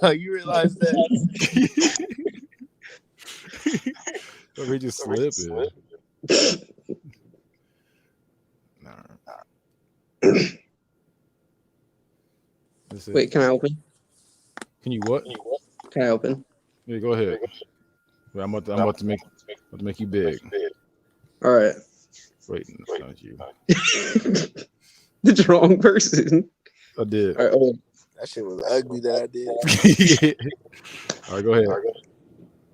Oh, you realize that? Let me just slip it. Nah. Wait, can I open? Can you what? Can I open? Yeah, go ahead. Wait, I'm about to make you big. All right. Wait, it's not you. The wrong person. I did. All right, That shit was ugly that I did. All right, go ahead.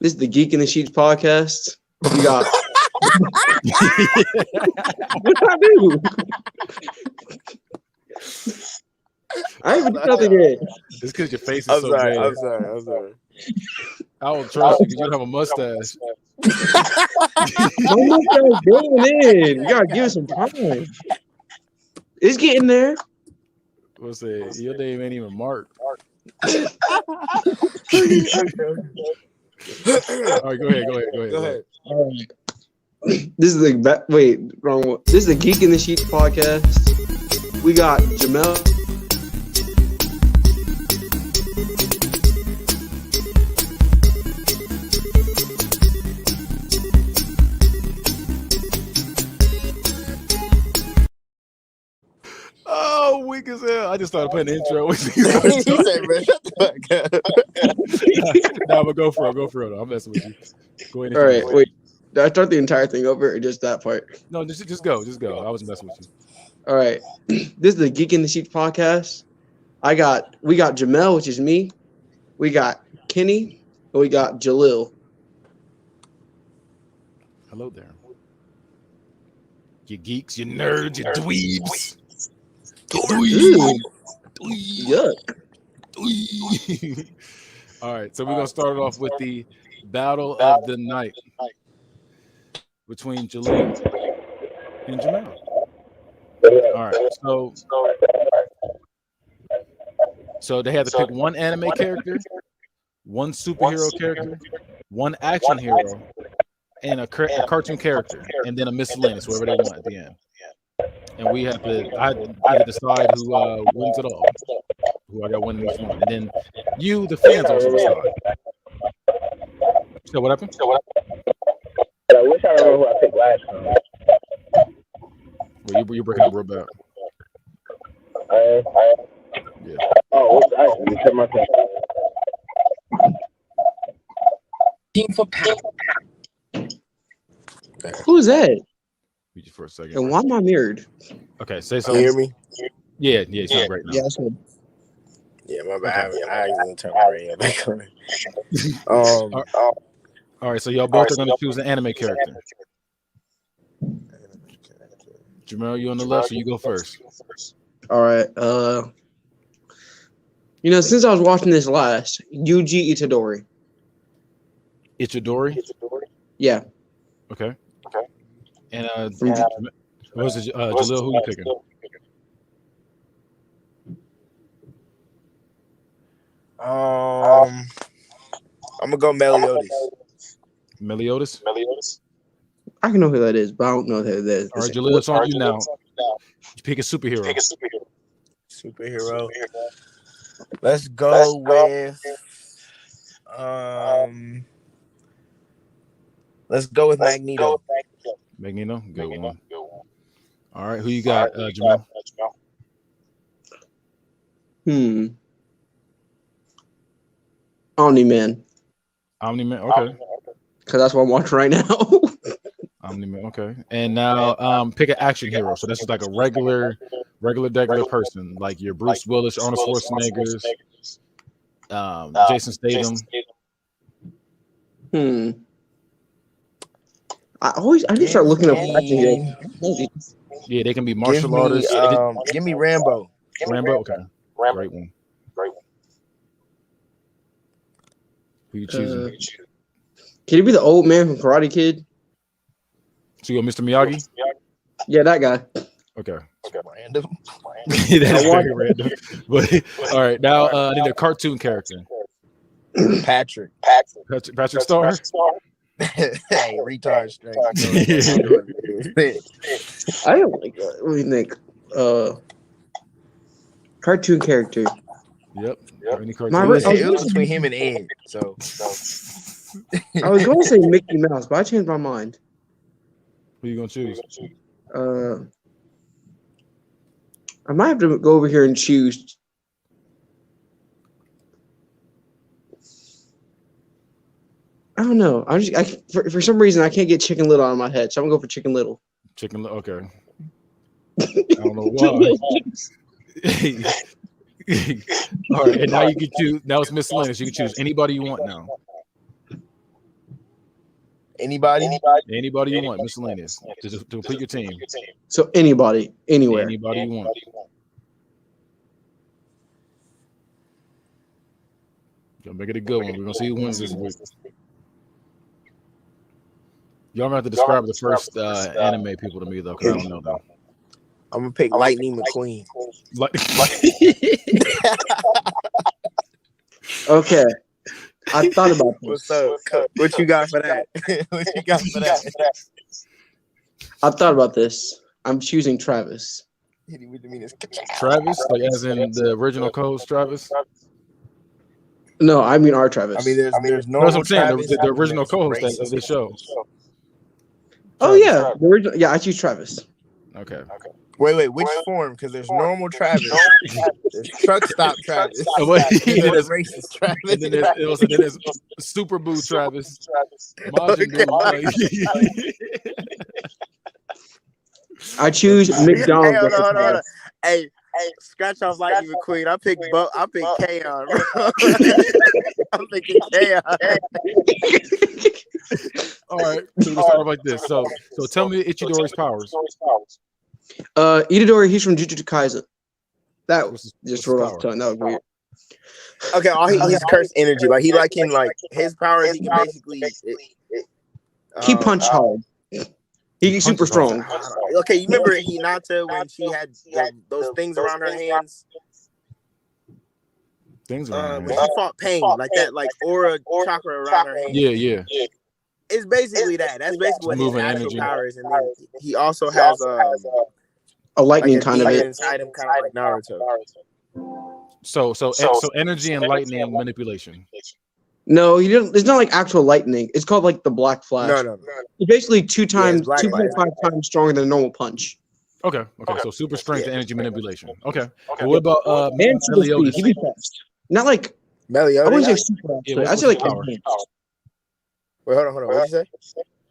This is the Geek in the Sheets podcast. We got. What did I do? I ain't even did nothing yet. It's because your face is I'm so sorry. bad. I'm sorry. I don't trust you because you don't have a mustache. My mustache going in. You gotta give it some time. It's getting there. What's that? Your name ain't even Mark. All right, go ahead. All right. This is the wrong one. This is the Geek in the Sheets podcast. We got Jamel. Oh, weak as hell. I just started playing the intro. He said, "Man, shut the fuck up." Nah, I'm gonna go for it. I'm messing with you. Go ahead. All right, wait. Did I start the entire thing over or just that part? No, just go. I was messing with you. All right. This is the Geek in the Sheets podcast. We got Jamel, which is me. We got Kenny, and we got Jalil. Hello there. You geeks, you nerds, you dweebs. Yuck. All right, so we're gonna start it off with the battle of the night between Jalil and Jamel. All right, so they had to pick one anime character, one superhero character, one action hero, and a cartoon character, and then a miscellaneous, whatever they want at the end. And I had to decide who wins it all, who I got winning each one, and then you, the fans, also decide. So what happened? I wish I remember who I picked last time. Well, you're breaking up real bad. Yeah. Oh, I turn my thing. Team for pound. Who's that? Beat you for a second. And why am I mirrored? Okay, say You something. hear me? Yeah, you sound great now. Yeah, that's good. Yeah, my bad. I ain't gonna turn my radio back on. All right, so y'all both are going to choose an anime character. Jamel, you on the left, so you go first. All right. Since I was watching this last, Yuji Itadori. Itadori? Yeah. Okay. And what was it, Jalil, who you picking? I'm gonna go Meliodas. Meliodas? I can know who that is, but I don't know who that is. All right, Jalil, it's on you now. You pick a superhero. Superhero. Let's go with Magneto. Magneto, good one. All right, who you got, Jamel? Omni-Man. Omni-Man, okay. Because that's what I'm watching right now. Omni-Man, okay. And now pick an action hero. So this is like a regular person, like your Bruce Willis, Arnold Schwarzenegger's, Jason Statham. I need to start looking up action heroes. Yeah, they can be martial artists. Give me Rambo. Rambo, okay. Great one. Who you choosing? Can it be the old man from Karate Kid? So you go Mr. Miyagi? Yeah, that guy. Okay. Random. That's very random. But all right, now I need a cartoon character. Patrick Star. Hey, retard straight. I don't like that. What do you think? Cartoon character. Yep. Any cartoon. My- It was, I was it was gonna between him and Ed. So I was going to say Mickey Mouse, but I changed my mind. Who you gonna choose? I might have to go over here and choose. I don't know. For some reason I can't get Chicken Little out of my head, so I'm gonna go for Chicken Little. Chicken. Okay. I don't know why. All right, and now you can choose. Now it's miscellaneous. You can choose anybody you want now. anybody? Anybody you want, miscellaneous, to complete your team. So anybody, anywhere. Anybody you want. Gonna make it a good one. We're gonna see who wins this week. Y'all gonna have to describe the first anime people to me though, because I don't know them. I'm gonna pick Lightning McQueen. Okay. I thought about this. What's up? What you got for that? What you got for that? I thought about this. I'm choosing Travis. Travis, like as in the original codes, Travis. No, I mean our Travis. I mean, there's no. That's what I'm saying. The original co-host of this show. Oh yeah, the original. Yeah, I choose Travis. Okay. Wait, which form? Because there's normal Travis, there's truck stop Travis, there's racist Travis, and then there's Super Boo Travis. Majin Buu, I choose McDonald's. Hold on. Hey, scratch off Lightning McQueen. I pick K-On. I'm picking K-On. All right, so we'll start like this. So tell me Ichidori's powers. Itadori, he's from Jujutsu Kaisen. That was What's just his rolled off power? the tongue. That was weird. Okay, he's cursed energy. Like he can his powers. He can basically He punched hard. He's super strong. Okay, you remember Hinata when she had those things around her hands? Things around When here. she fought pain, like that, like aura chakra around her hands. Yeah. It's basically that. That's basically what his Moving natural energy. power is. And then he also has A lightning like a kind of demon it. inside him, kind of like Naruto. So energy and lightning manipulation. No, he didn't. It's not like actual lightning. It's called like the Black Flash. No. It's basically 2.5 Black times stronger than a normal punch. Okay. So super strength and energy manipulation. Okay. Okay. What about And super speed. Meliodas? He'd be fast. Not like I Meliodas. wouldn't say super. Yeah, Actually. I'd what's say like his power? advanced. Wait, hold on. What'd you say?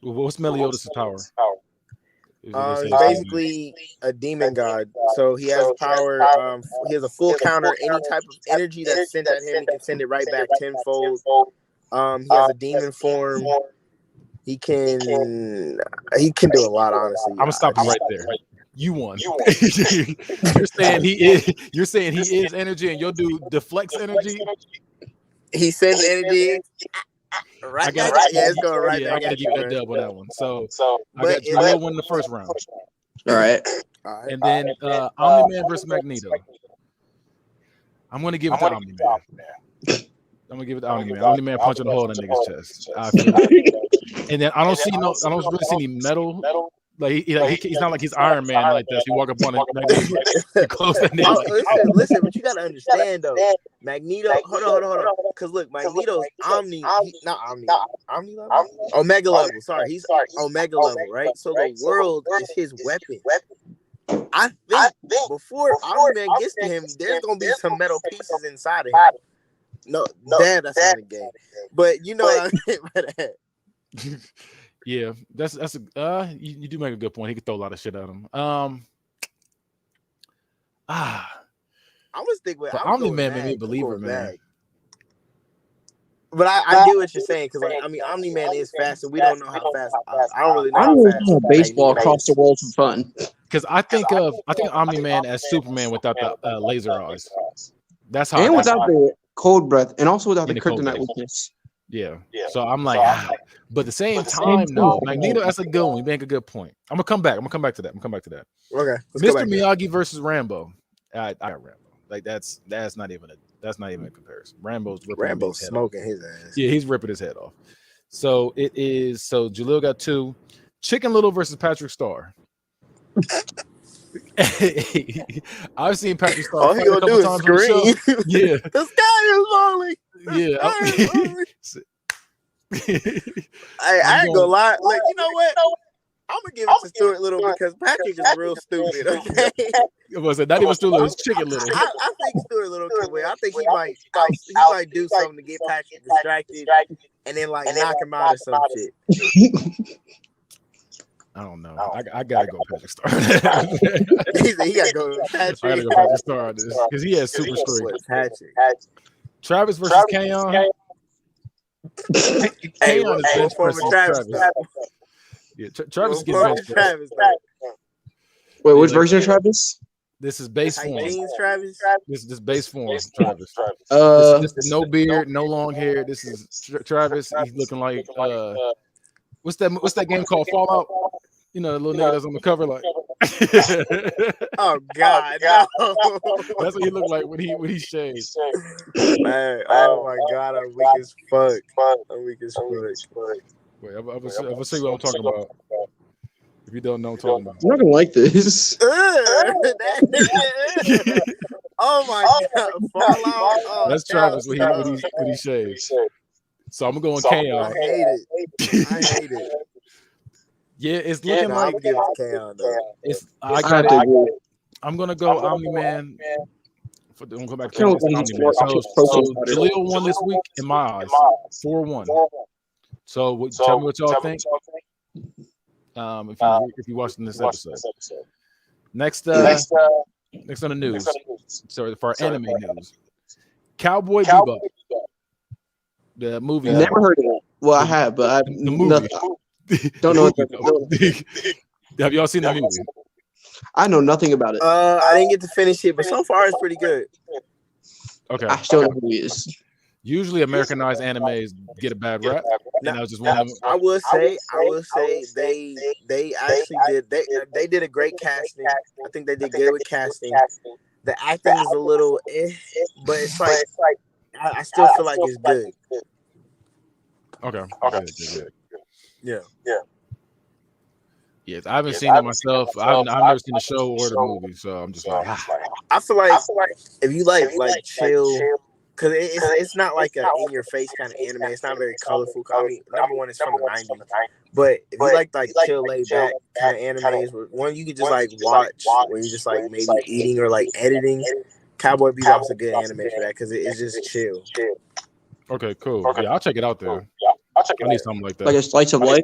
What's Meliodas' power? He's basically a demon god. So he has power. He has a full counter. Any type of energy that's sent at him, he can send it right back tenfold. He has a demon form. He can do a lot. Honestly, I'm gonna stop you right there. You won. You're saying he is energy, and you'll do deflects energy. He sends energy. Right back. Yeah, it's going right back. I gotta give that dub on that one. So I got But Jaleel win the first round, All right. and then Omni-Man versus Magneto. I'm gonna give it to Omni-Man. I'm gonna give it to Omni-Man. Omni-Man punching a hole in a nigga's chest. I feel like. And then I don't really see any metal. Like he's not like he's Iron Man like this. He walk up on it, close that nigga. Listen, but you gotta understand though. Magneto, hold on. Because look, Magneto's not Omni level? Omega level. Sorry, he's Omega level, right? So the world is his weapon. I think before Omni-Man gets to him, there's gonna be some metal pieces inside of him. No, damn, that's not a game. But you know what I mean by that. Yeah, that's you do make a good point. He could throw a lot of shit at him. I'm gonna stick with Omni-Man made me a believer, man. But I get what you're saying because Omni-Man is fast, and we don't know how fast. I don't really know I'm how fast. going baseball across the world for fun. Because I think Omni-Man as Superman without the laser eyes. That's how. And without the cold breath, and also without the the cold kryptonite breath. weakness. Yeah. So I'm like, but at the same time, no, Magneto. That's a good one. You make a good point. I'm gonna come back to that. Okay. Mr. Miyagi versus Rambo. I got Rambo. Like that's not even a comparison. Rambo's smoking his ass. Yeah, he's ripping his head off. So it is. So Jaleel got 2. Chicken Little versus Patrick Star. I've seen Patrick Star All he fight a gonna couple do is times on the show. scream. Yeah, The sky is falling. yeah. I ain't gonna lie. Look, you know what? I'm gonna give it to Stuart Little because Patrick is real stupid. Okay, Was it not even Stuart Little? It's Chicken Little. I think Stuart Little can win. I think he might do something to get Patrick distracted and then like knock him out or some shit. I don't know. I gotta go Patrick Star. He said he gotta go with Patrick. I gotta go Patrick Star on this because he has super strength. Patrick. Travis versus Kayon. Hey, Kayon is bench versus Travis. Yeah, Travis gets bench first. Travis. Wait, which version of Travis? This is base form. Travis. This is base form, Travis. This is no beard, no long hair. This is Travis. He's looking like what's that game called? Fallout. You know, the little nigga that's on the cover, like. Oh God, no. That's what he looked like when he shaved. Man, oh my God, I'm weak as fuck. I'm weak as fuck. Wait, I'm gonna see what I'm talking about. If you don't know what I'm talking about. I'm not gonna like this. Oh my God, Fallout. Oh, that's Travis when he shaves. So I'm gonna go on Kayon. I hate it. Yeah, it's looking like Kayon, it's. I got it. I'm gonna go Omni-Man. I'm gonna go back to Omni-Man. So Jaleel won this week in my eyes, 4-1. So tell me what y'all think. If you're watching this episode. Next on the news. So for our anime news, Cowboy Bebop, the movie. Never heard of it. Well, I have, but I the movie. Don't know. Have y'all seen the movie? I know nothing about it. I didn't get to finish it, but so far it's pretty good. Okay. I still know who he is. Usually Americanized animes get a bad rap. And I was just one of them. I will say they actually they did a great casting. I think they did good with casting. The acting is a little but it's like I still feel like it's good. Okay. Good. Yeah. Yes, I haven't seen it myself. I've never seen the show or the movie, so I'm just like, I feel like if you like chill, because it's not like a in your face kind of anime. It's not very colorful. I mean, number one, it's from the 90s. But if you like chill, laid back kind of animes, one you could just like watch when you're just like maybe eating or like editing. Cowboy Bebop's a good anime for that because it's just chill. Okay, cool. Yeah, I'll check it out there. I need something like that. Like a slice of life.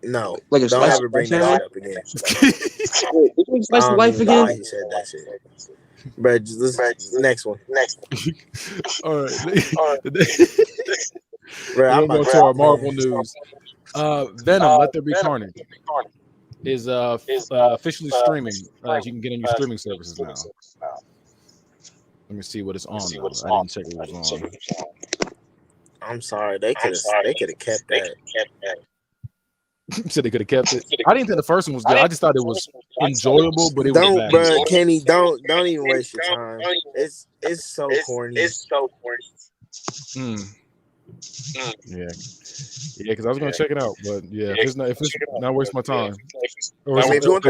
No, like a don't slice ever bring that shit up again. Slice of life again. He said that shit. Bro, next one. All right. Bro, I'm going to our Marvel news. Venom, Let There Be Carnage is officially streaming. You can get in your streaming services now. Let me see what it's on. I didn't check what it was on. I'm sorry, they could have kept that. So they could have kept it. I didn't think the first one was good. I just thought it was enjoyable, but it was bad. Bro, Kenny, don't even waste your time. It's so corny. Yeah, because I was gonna check it out, but yeah, if it's not waste my time. If you want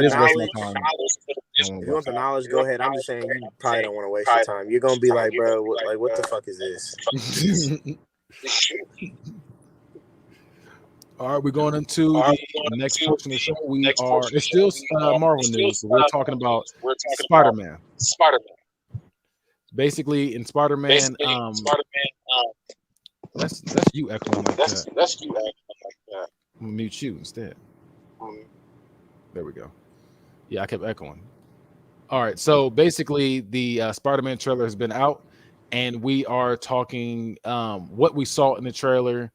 the knowledge, go ahead. I'm just saying you probably don't want to waste your time. You're gonna be like, bro, what the fuck is this? All right, we're going into the next portion of the show. It's still Marvel news, but we're talking about Spiderman. Basically, in Spiderman, that's you echoing like that. I'm gonna mute you instead. There we go. Yeah, I kept echoing. All right, so basically, the Spider-Man trailer has been out, and we are talking what we saw in the trailer.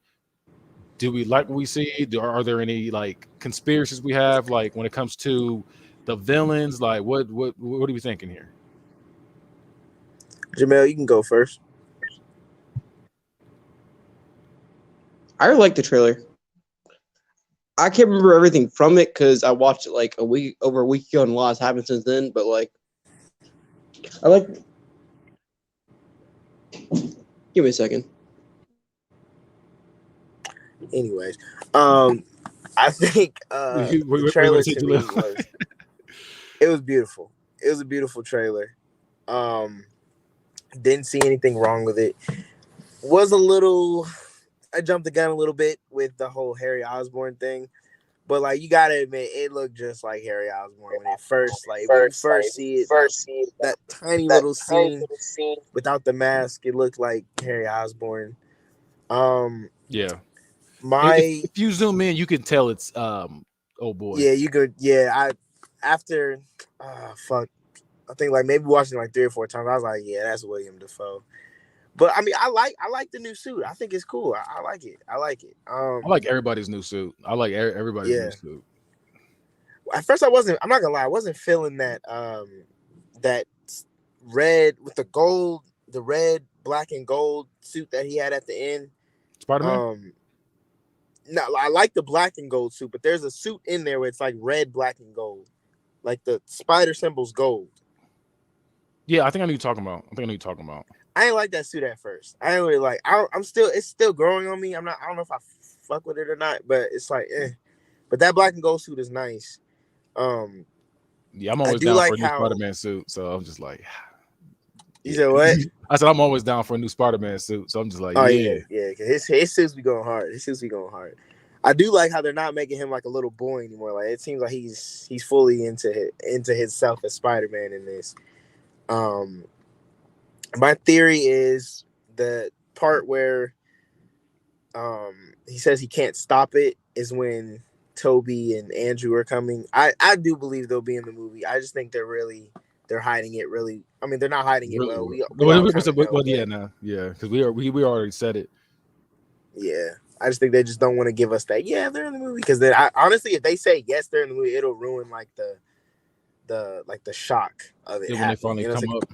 Do we like what we see? Are there any like conspiracies we have, like when it comes to the villains? Like, what are we thinking here? Jamel, you can go first. I really like the trailer. I can't remember everything from it because I watched it like over a week ago, and a lot has happened since then. But like, I like. Give me a second. Anyways, I think the trailer to me it was beautiful. It was a beautiful trailer. Didn't see anything wrong with it. Was a little, I jumped the gun a little bit with the whole Harry Osborn thing, but like you gotta admit, it looked just like Harry Osborn when it first, like when you first see it, that tiny little scene without the mask, it looked like Harry Osborn. Yeah. If you zoom in, you can tell it's oh boy. Yeah, you could. Yeah, fuck. I think like maybe watching like 3 or 4 times. I was like, yeah, that's William Dafoe. But I mean, I like the new suit. I think it's cool. I like it. I like it. I like everybody's new suit. I like everybody's new suit. At first, I'm not gonna lie. I wasn't feeling that that red with the red, black, and gold suit that he had at the end. Spider-Man. No, I like the black and gold suit, but there's a suit in there where it's like red, black, and gold, like the spider symbol's gold. Yeah, I think I know what you're talking about. I ain't like that suit at first. I ain't really like. It's still growing on me. I don't know if I fuck with it or not, but it's like, But that black and gold suit is nice. Yeah, I'm always down for a new Spider-Man suit, so I'm just like. You said what? I said I'm always down for a new Spider-Man suit, so I'm just like, yeah. Cause his suits be going hard. I do like how they're not making him like a little boy anymore. Like it seems like he's fully into himself as Spider-Man in this. My theory is the part where he says he can't stop it is when Toby and Andrew are coming. I do believe they'll be in the movie. I just think they're hiding it really. I mean, they're not hiding it well. Because we already said it. Yeah, I just think they just don't want to give us that. Yeah, they're in the movie because then honestly, if they say yes, they're in the movie, it'll ruin like the shock of it. When they finally come up.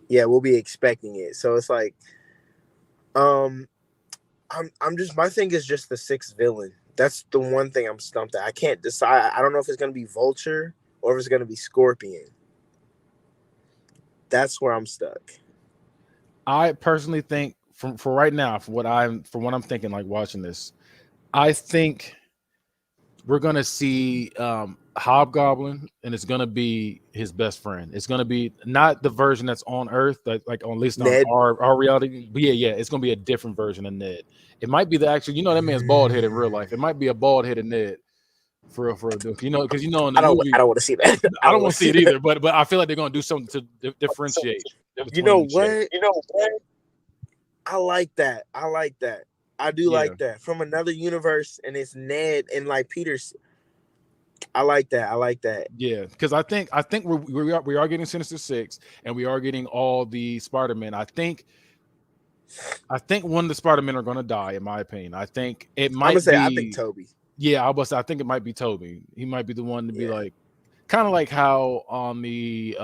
Yeah, we'll be expecting it. So it's like, I'm just my thing is just the 6th villain. That's the one thing I'm stumped at. I can't decide. I don't know if it's gonna be Vulture or if it's gonna be Scorpion. That's where I'm stuck. I personally think for right now, for what I'm thinking, like watching this, I think we're gonna see Hobgoblin, and it's gonna be his best friend. It's gonna be not the version that's on Earth, like on at least on our reality. But yeah, it's gonna be a different version of Ned. It might be the actual, that man's bald head in real life. It might be a bald headed Ned. For real, because in the movie, I don't want to see that. I don't want to see it either. But I feel like they're gonna do something to differentiate. You know what? I like that. I do like that from another universe, and it's Ned and like Peter's. I like that. Yeah, because I think we are getting Sinister Six, and we are getting all the Spider-Man. I think one of the Spider-Men are going to die, in my opinion. I think it might be. I think Toby. Yeah, I think it might be Toby. He might be the one to be like, kind of like how on the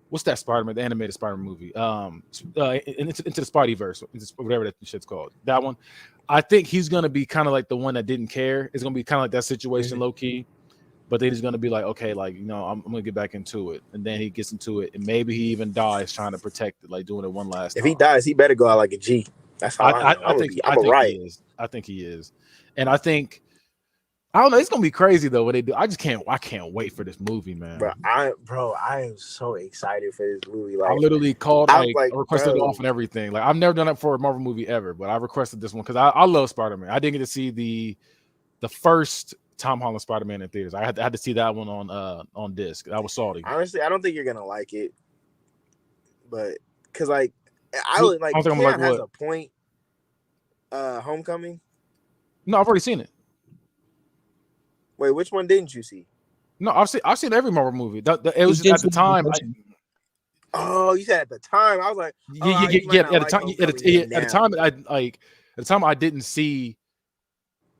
what's that Spider-Man, the animated Spider-Man movie, into the Spideyverse, whatever that shit's called. That one, I think he's gonna be kind of like the one that didn't care. It's gonna be kind of like that situation, low key. But then he's gonna be like, okay, like I'm gonna get back into it, and then he gets into it, and maybe he even dies trying to protect it, like doing it one last time. If he dies, he better go out like a G. That's how I think he is. I think he is, and I think. I don't know. It's gonna be crazy though. What they do, I can't wait for this movie, man. I am so excited for this movie. Like, I literally called, I requested it off and everything. Like, I've never done it for a Marvel movie ever, but I requested this one because I love Spider-Man. I didn't get to see the first Tom Holland Spider-Man in theaters. I had to see that one on disc. I was salty. Honestly, I don't think you're gonna like it, but because Cam has a point. Homecoming. No, I've already seen it. Wait, which one didn't you see? No, I've seen every Marvel movie. It was at the time. You said at the time. I was like, at the time I didn't see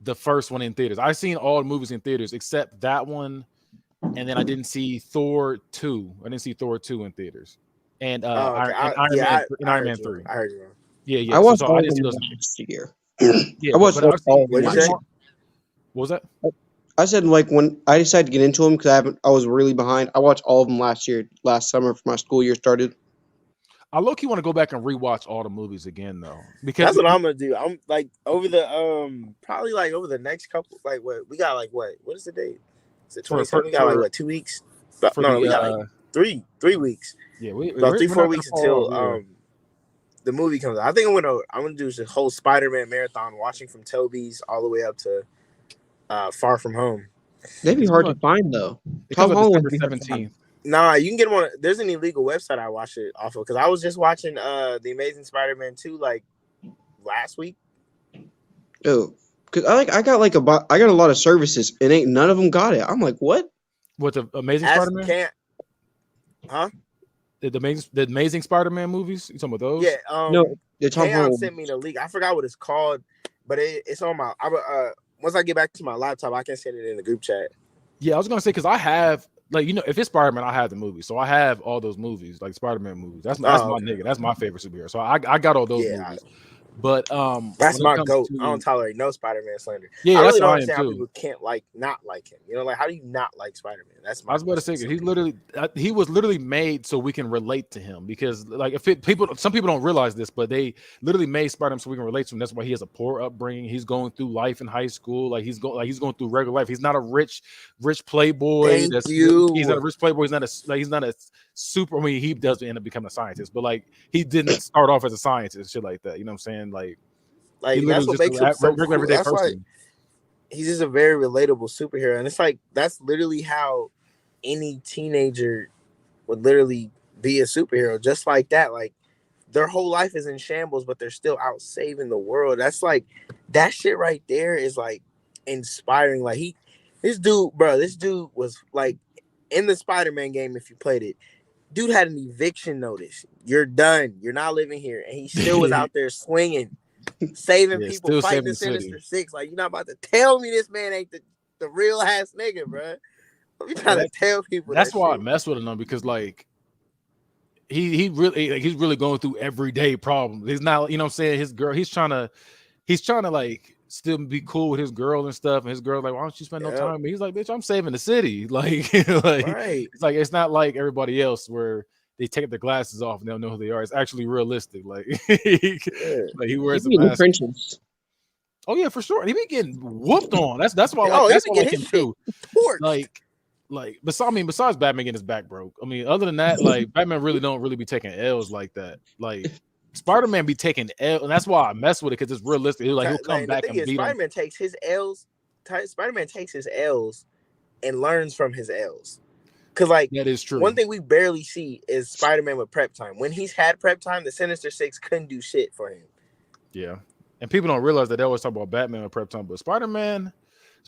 the first one in theaters. I seen all the movies in theaters except that one, and then I didn't see Thor 2. I didn't see Thor 2 in theaters, and Iron Man 3. I heard you wrong. Yeah. I watched all of them last year. I watched all of them. What was that? I said, like, when I decided to get into them because I was really behind. I watched all of them last summer before my school year started. I low-key want to go back and rewatch all the movies again though, because that's what I'm gonna do. I'm like over the probably like over the next couple what we got what is the date? Is it 27? We got like 2 weeks? For No, the, we got like 3 weeks. Yeah, about 3-4 weeks until yeah. the movie comes out. I think I'm gonna do the whole Spider-Man marathon, watching from Toby's all the way up to Far From Home. They'd be hard to find though. It comes out December 17th. Nah, you can get them on. There's an illegal website I watched it off of because I was just watching The Amazing Spider-Man 2 like last week. Oh, because I got a lot of services and ain't none of them got it. I'm like, what? What, the Amazing Spider-Man? Huh? The Amazing Spider-Man movies? You talking about those? Yeah. No, Tom sent me the link. I forgot what it's called, but it's on my. Once I get back to my laptop, I can send it in the group chat. Yeah, I was gonna say because I have if it's Spider-Man, I have the movies, so I have all those movies, like Spider-Man movies. That's my nigga. That's my favorite superhero. So I got all those movies. But that's my goat. I don't tolerate no Spider-Man slander. Yeah, I really that's don't how understand how people can't not like him. You know, like how do you not like Spider-Man? That's my. I was about to say he was literally made so we can relate to him because some people don't realize this, but they literally made Spider-Man so we can relate to him. That's why he has a poor upbringing. He's going through life in high school, he's going through regular life. He's not a rich playboy. Thank you. He's not a rich playboy. He's not a super. I mean, he does end up becoming a scientist, but he didn't start off as a scientist, shit like that. You know what I'm saying? Like that's what makes him so cool. Everyday That's person. Why he's just a very relatable superhero, and it's like that's literally how any teenager would literally be a superhero, just like that. Like their whole life is in shambles, but they're still out saving the world. That's like that shit right there is like inspiring. Like this dude was like in the Spider-Man game. If you played it, dude had an eviction notice. You're done. You're not living here, and he still was out there swinging. Saving people, fighting the Sinister Six. Like, you're not about to tell me this man ain't the real ass nigga, bro. I'm trying to tell people. That's why I mess with him because he's really going through everyday problems. He's not, you know what I'm saying? His girl, he's trying to like still be cool with his girl and stuff. And his girl's like, why don't you spend no time? And he's like, bitch, I'm saving the city. Right. It's not like everybody else where they take their glasses off and they don't know who they are. It's actually realistic. He wears a mask. Oh yeah, for sure. And he be getting whooped on. That's why I like him too. Besides Batman getting his back broke. I mean, other than that, Batman don't be taking L's like that. Spider-Man be taking L, and that's why I mess with it because it's realistic. He'll come back and beat Spider-Man takes his L's. Spider-Man takes his L's and learns from his L's. Because that is true. One thing we barely see is Spider-Man with prep time. When he's had prep time, the Sinister Six couldn't do shit for him. Yeah, and people don't realize that they always talk about Batman with prep time, but Spider-Man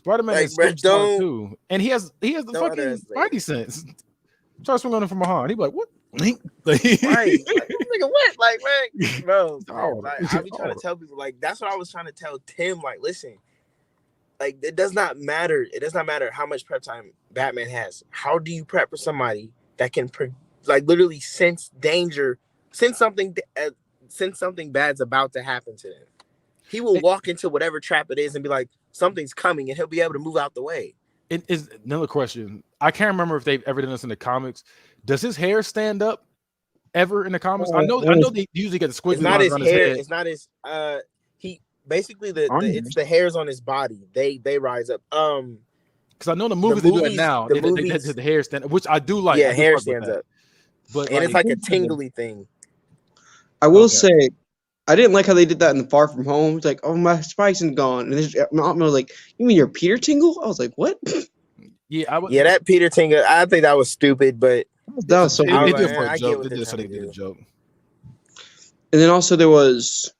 is smart too, and he has the fucking Spidey sense. Try swinging on him from behind. He be like, "What?" Right? Nigga, what? Man, bro. I be trying to tell people that's what I was trying to tell Tim. Listen. It does not matter. It does not matter how much prep time Batman has. How do you prep for somebody that can, literally sense danger, sense something bad's about to happen to them? He will walk into whatever trap it is and be like, something's coming, and he'll be able to move out the way. It is another question. I can't remember if they've ever done this in the comics. Does his hair stand up ever in the comics? I know they usually get the squiggly lines on his hair. It's not his. Basically, it's the hairs on his body. They rise up. Because I know the movies they do it now. They the hair stand up, which I do like. Yeah, hair stands up. But it's like a tingly thing. I will say, I didn't like how they did that in the Far From Home. It's like, oh, my spice is gone. And I'm like, you mean you're Peter Tingle? I was like, what? Yeah, that Peter Tingle. I think that was stupid, but that was so. They did it for a joke. They did a joke. And then also there was.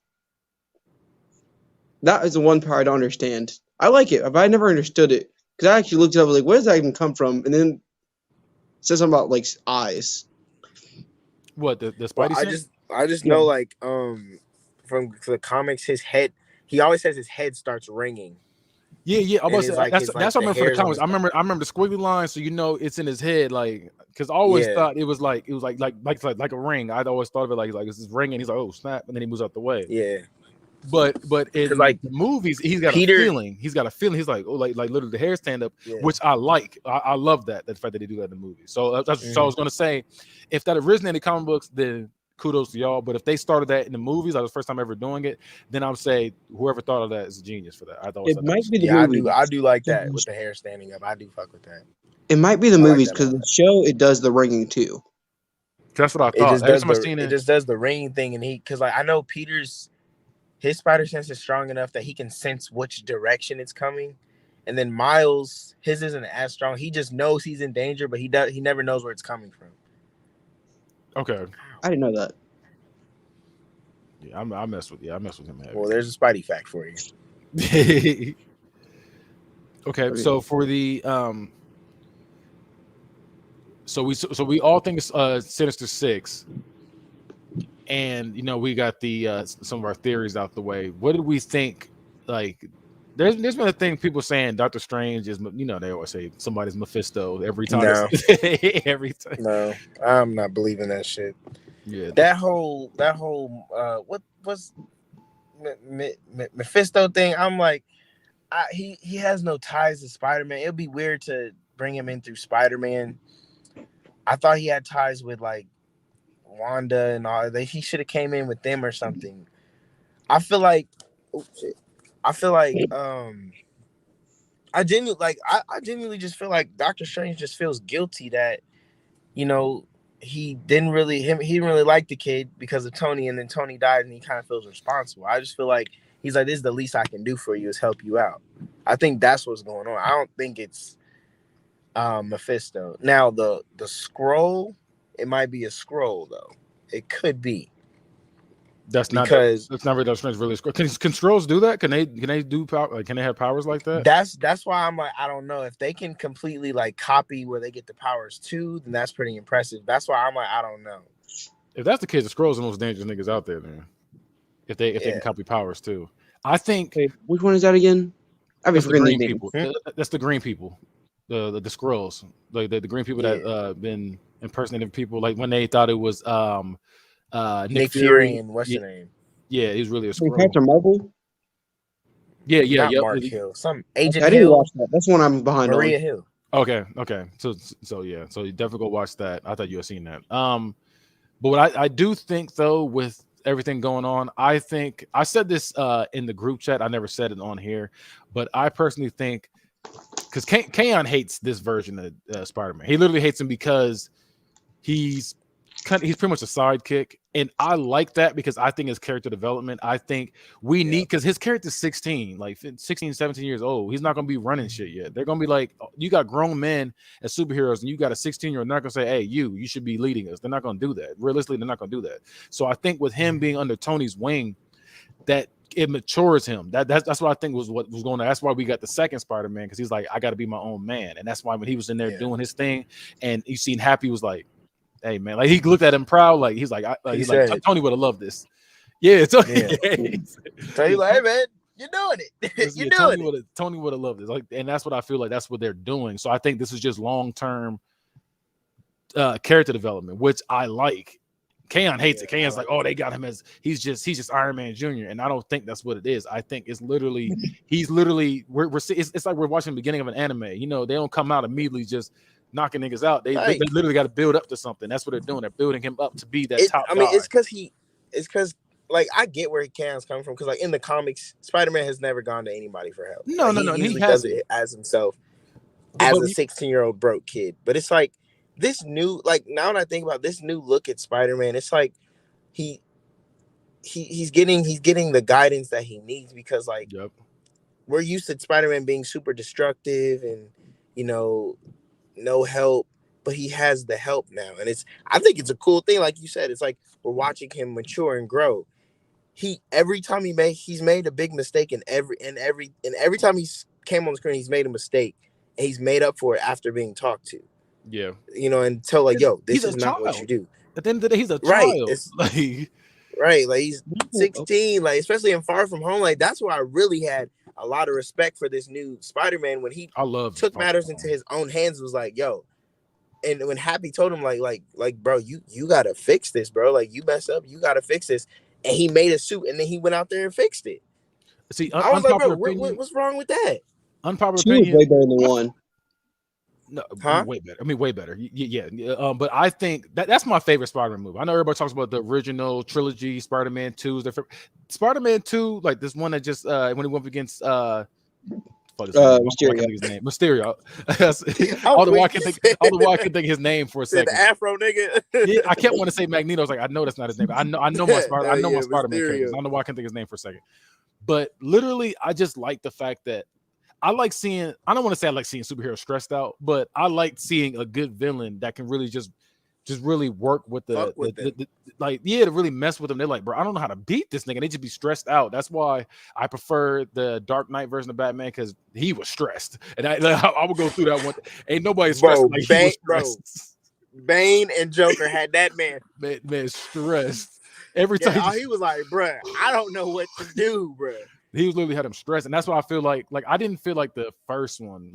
That is the one part I don't understand. I like it, but I never understood it because I actually looked it up. Where does that even come from? And then it says something about eyes. What the Spidey? I just know from the comics, his head. He always says his head starts ringing. Yeah. That's what I remember for the comics. I remember the squiggly line, so it's in his head. Because I always thought it was like a ring. I'd always thought of it like it's this ring, and he's like, oh snap, and then he moves out the way. Yeah. But in the movies, he's got a feeling. He's got a feeling. He's like, oh, like literally the hair stand up, which I like. I love that. The fact that they do that in the movie. So that's what I was gonna say. If that originated in comic books, then kudos to y'all. But if they started that in the movies, like the first time ever doing it, then I would say whoever thought of that is a genius for that. I thought It might be the yeah, movie. I do like that with the hair standing up. I do fuck with that. It might be the I like movies that a because lot. the show it does the ringing too. That's what I It thought. just Every does time I the seen it it, just does the ring thing, and because like I know his spider sense is strong enough that he can sense which direction it's coming, and then Miles his isn't as strong. He just knows he's in danger, but he never knows where it's coming from. okay. I didn't know that. Yeah, I mess with him heavy. Well, there's a Spidey fact for you. Okay, so for the so we all think it's Sinister Six, and you know we got the some of our theories out the way. What did we think? Like, there's been a thing people saying Doctor Strange is, you know, they always say somebody's Mephisto every time. No. Every time. No, I'm not believing that shit. Yeah, That whole what was Mephisto thing? I'm like, he has no ties to Spider-Man. It'd be weird to bring him in through Spider-Man. I thought he had ties with like Wanda and all that. He should have came in with them or something. I feel like I genuinely just feel like Doctor Strange just feels guilty that, you know, he didn't really like the kid because of Tony, and then Tony died and he kind of feels responsible. I just feel like he's like, this is the least I can do for you is help you out. I think that's what's going on. I don't think it's Mephisto. Now the scroll, it might be a scroll though. It could be. that's not really Doctor Strange really. Can scrolls do that? Can they do power? Like, can they have powers like that? That's why I'm like, I don't know if they can completely like copy where they get the powers too. Then that's pretty impressive. That's why I'm like, I don't know. If that's the case, the scrolls are the most dangerous niggas out there, man. If they can copy powers too, I think. Wait, which one is that again? I mean, That's the green people. That's the green people. The scrolls, like the green people that been impersonating people. Like when they thought it was Nick Fury and what's your name? Yeah, he's really a scroll. Captain Marvel. Yeah, Not yep. Mark Hill. Some Agent I didn't Hill. watch that. That's one I'm behind Maria on. Hill. Okay. So yeah. So you definitely go watch that. I thought you had seen that. But what I do think though, with everything going on, I think I said this in the group chat. I never said it on here, but I personally think because Kaon hates this version of Spider-Man. He literally hates him because he's pretty much a sidekick, and I like that because I think his character development, I think we need, because his character's 16, like 16, 17 years old. He's not going to be running shit yet. They're going to be like, you got grown men as superheroes, and you got a 16-year-old. They're not going to say, hey, you should be leading us. They're not going to do that. Realistically, they're not going to do that. So I think with him being under Tony's wing, that it matures him. That's what I think was what was going on. That's why we got the second Spider-Man, because he's like, I got to be my own man. And that's why when he was in there doing his thing, and you seen Happy was like, hey man, like he looked at him proud, like he's like, Tony would have loved this. Yeah, Tony. So he's like, hey man, you're doing it. You're doing it. Tony would have loved this. Like, and that's what I feel like that's what they're doing. So I think this is just long-term character development, which I like. Kaon hates it. Kaon's like, oh, they got him as he's just Iron Man Jr. And I don't think that's what it is. I think it's literally it's like we're watching the beginning of an anime. You know, they don't come out immediately just knocking niggas out. They literally got to build up to something. That's what they're doing. They're building him up to be that top guy. I mean, it's because like I get where Kaon's coming from, because like in the comics, Spider-Man has never gone to anybody for help. No, he does it as himself, as a 16-year-old broke kid. But it's like this new, like now that I think about this new look at Spider-Man, it's like he's getting the guidance that he needs, because like we're used to Spider-Man being super destructive and, you know, no help, but he has the help now, and I think it's a cool thing. Like you said, it's like we're watching him mature and grow. Every time he's made a big mistake, and every time he's came on the screen, he's made a mistake, and he's made up for it after being talked to. Yeah, you know, and tell like, yo, this is not what you do. At the end of the day, he's a child. Right, like he's 16, like especially in Far From Home. Like that's why I really had a lot of respect for this new Spider-Man when he took matters into his own hands. Was like, yo, and when Happy told him like bro, you gotta fix this, bro. Like you mess up, you gotta fix this. And he made a suit, and then he went out there and fixed it. See, I was like, bro, what's wrong with that? Unpopular opinion. Way better than one. No, Huh? way better. I mean, way better. Yeah. But I think that's my favorite Spider-Man movie. I know everybody talks about the original trilogy, Spider-Man 2. Spider-Man 2, like this one that just when he went up against fuck his name. I Mysterio. can think his name. Mysterio. I all was the while I waiting can to think say all the while I can think his name for a Said second. the Afro nigga. Yeah, I kept wanting to say Magneto. I was like, I know that's not his name. I know my Spider. I know my Spider-Man characters. I don't know why I can think his name for a second. But literally, I just like the fact that I like seeing. I don't want to say I like seeing superheroes stressed out, but I like seeing a good villain that can really just really work with the like, yeah, to really mess with them. They're like, bro, I don't know how to beat this nigga. They just be stressed out. That's why I prefer the Dark Knight version of Batman, because he was stressed, and I would go through that one. Ain't nobody stressed like he was stressed. Bane and Joker had that man stressed every time. He was like, bruh, I don't know what to do, bruh. He was literally had him stressed, and that's why I feel like I didn't feel like the first one,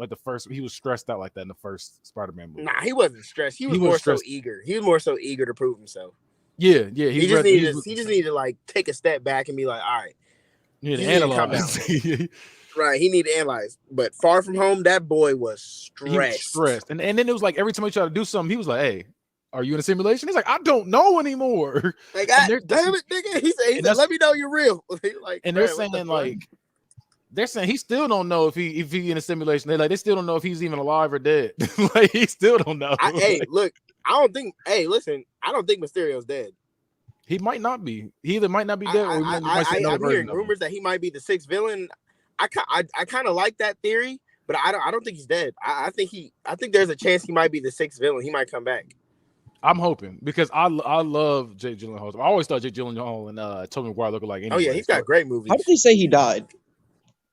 he was stressed out like that in the first Spider-Man movie. Nah, he wasn't stressed. He was more so eager. He was more so eager to prove himself. Yeah. He just needed to like take a step back and be like, all right, you need to analyze. Right, he needed to analyze. But Far From Home, that boy was stressed. And then it was like every time he tried to do something, he was like, hey, are you in a simulation? He's like, I don't know anymore. Like, damn it, nigga. He said, let me know you're real. Like, and they're saying they're saying he still don't know if he in a simulation. They still don't know if he's even alive or dead. Like, he still don't know. Look, I don't think Mysterio's dead. He might not be. He either might not be dead, or I'm hearing rumors that he might be the sixth villain. I kind of like that theory, but I don't think he's dead. I think there's a chance he might be the sixth villain. He might come back. I'm hoping, because I love Jake Gyllenhaal. I always thought Jake Gyllenhaal and Tobey Maguire look alike. Anyway. Oh yeah, he's got great movies. How did they say he died?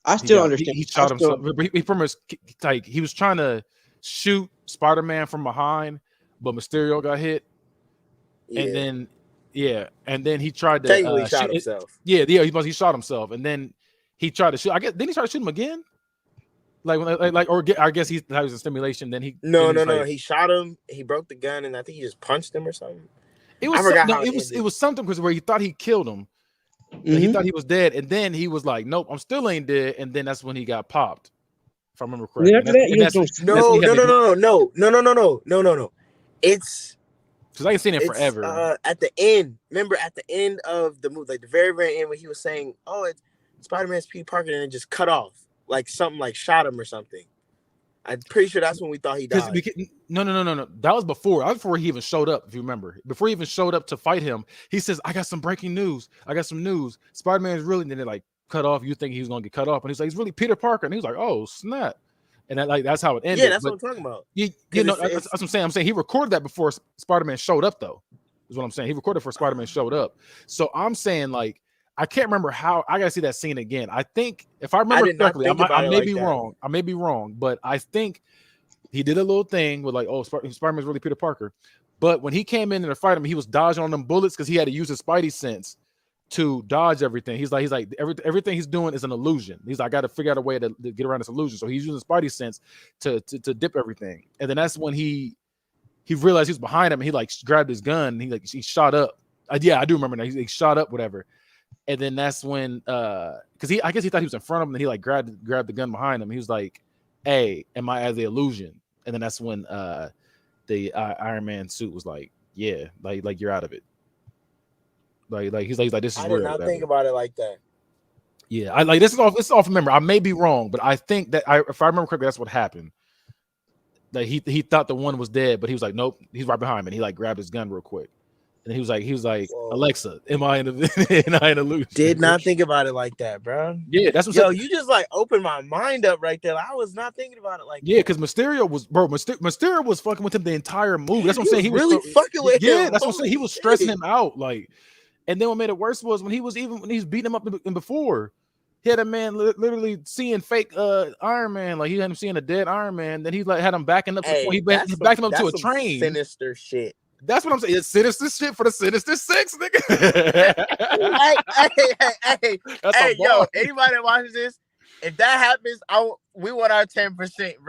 I still don't understand. He shot himself. He pretty much, like, he was trying to shoot Spider-Man from behind, but Mysterio got hit, and then he tried to shot himself. He shot himself, and then he tried to shoot. I guess then he tried to shoot him again. I guess he was in stimulation. Then he he shot him. He broke the gun, and I think he just punched him or something. It was something where he thought he killed him. Mm-hmm. He thought he was dead, and then he was like, "Nope, I'm still ain't dead." And then that's when he got popped, if I remember correctly. No. It's because I ain't seen it forever. At the end, remember at the end of the movie, like the very, very end, when he was saying, "Oh, it's Spider-Man's Peter Parker," and it just cut off, like something like shot him or something. I'm pretty sure that's when we thought he died. No. That was before. That was before he even showed up, if you remember. Before he even showed up to fight him, he says, I got some breaking news. I got some news. Spider-Man is really, and then they like cut off. You think he was going to get cut off. And he's like, he's really Peter Parker. And he was like, oh, snap. And that's how it ended. Yeah, that's what I'm talking about. That's what I'm saying. I'm saying he recorded that before Spider-Man showed up, though, is what I'm saying. He recorded before Spider-Man showed up. So I'm saying, like, I can't remember how. I gotta see that scene again. I think, if I remember correctly, I may be wrong. I may be wrong, but I think he did a little thing with like, oh, Spider-Man's really Peter Parker. But when he came in to fight him, he was dodging on them bullets because he had to use his Spidey sense to dodge everything. He's like everything he's doing is an illusion. He's like, I got to figure out a way to get around this illusion. So he's using Spidey sense to dip everything. And then that's when he realized he was behind him. And he like grabbed his gun. And he shot up. Yeah, I do remember that. He shot up, whatever. And then that's when, because I guess he thought he was in front of him, and he like grabbed the gun behind him. He was like, "Hey, am I as the illusion?" And then that's when the Iron Man suit was like, "Yeah, like you're out of it." Like he's like this is real. I did not think about it like that. Yeah, I like this is off. Remember, I may be wrong, but I think that if I remember correctly, that's what happened. Like he thought the one was dead, but he was like, "Nope, he's right behind me." And he like grabbed his gun real quick. And he was like, whoa. Alexa, am I in an illusion? Did not think about it like that, bro. Yeah, that's what. You just like opened my mind up right there. Like, I was not thinking about it like that. Yeah, because Mysterio was fucking with him the entire movie. That's what I'm saying. He was really fucking with him. Yeah, that's what I'm saying. He was stressing him out. Like, and then what made it worse was when he was beating him up in before. He had a man literally seeing fake Iron Man. Like, he had him seeing a dead Iron Man. Then he like had him backing up. He backed him up to a train. Sinister shit. That's what I'm saying. It's sinister shit for the Sinister Six, nigga. hey, yo, anybody that watches this, if that happens, we want our 10%,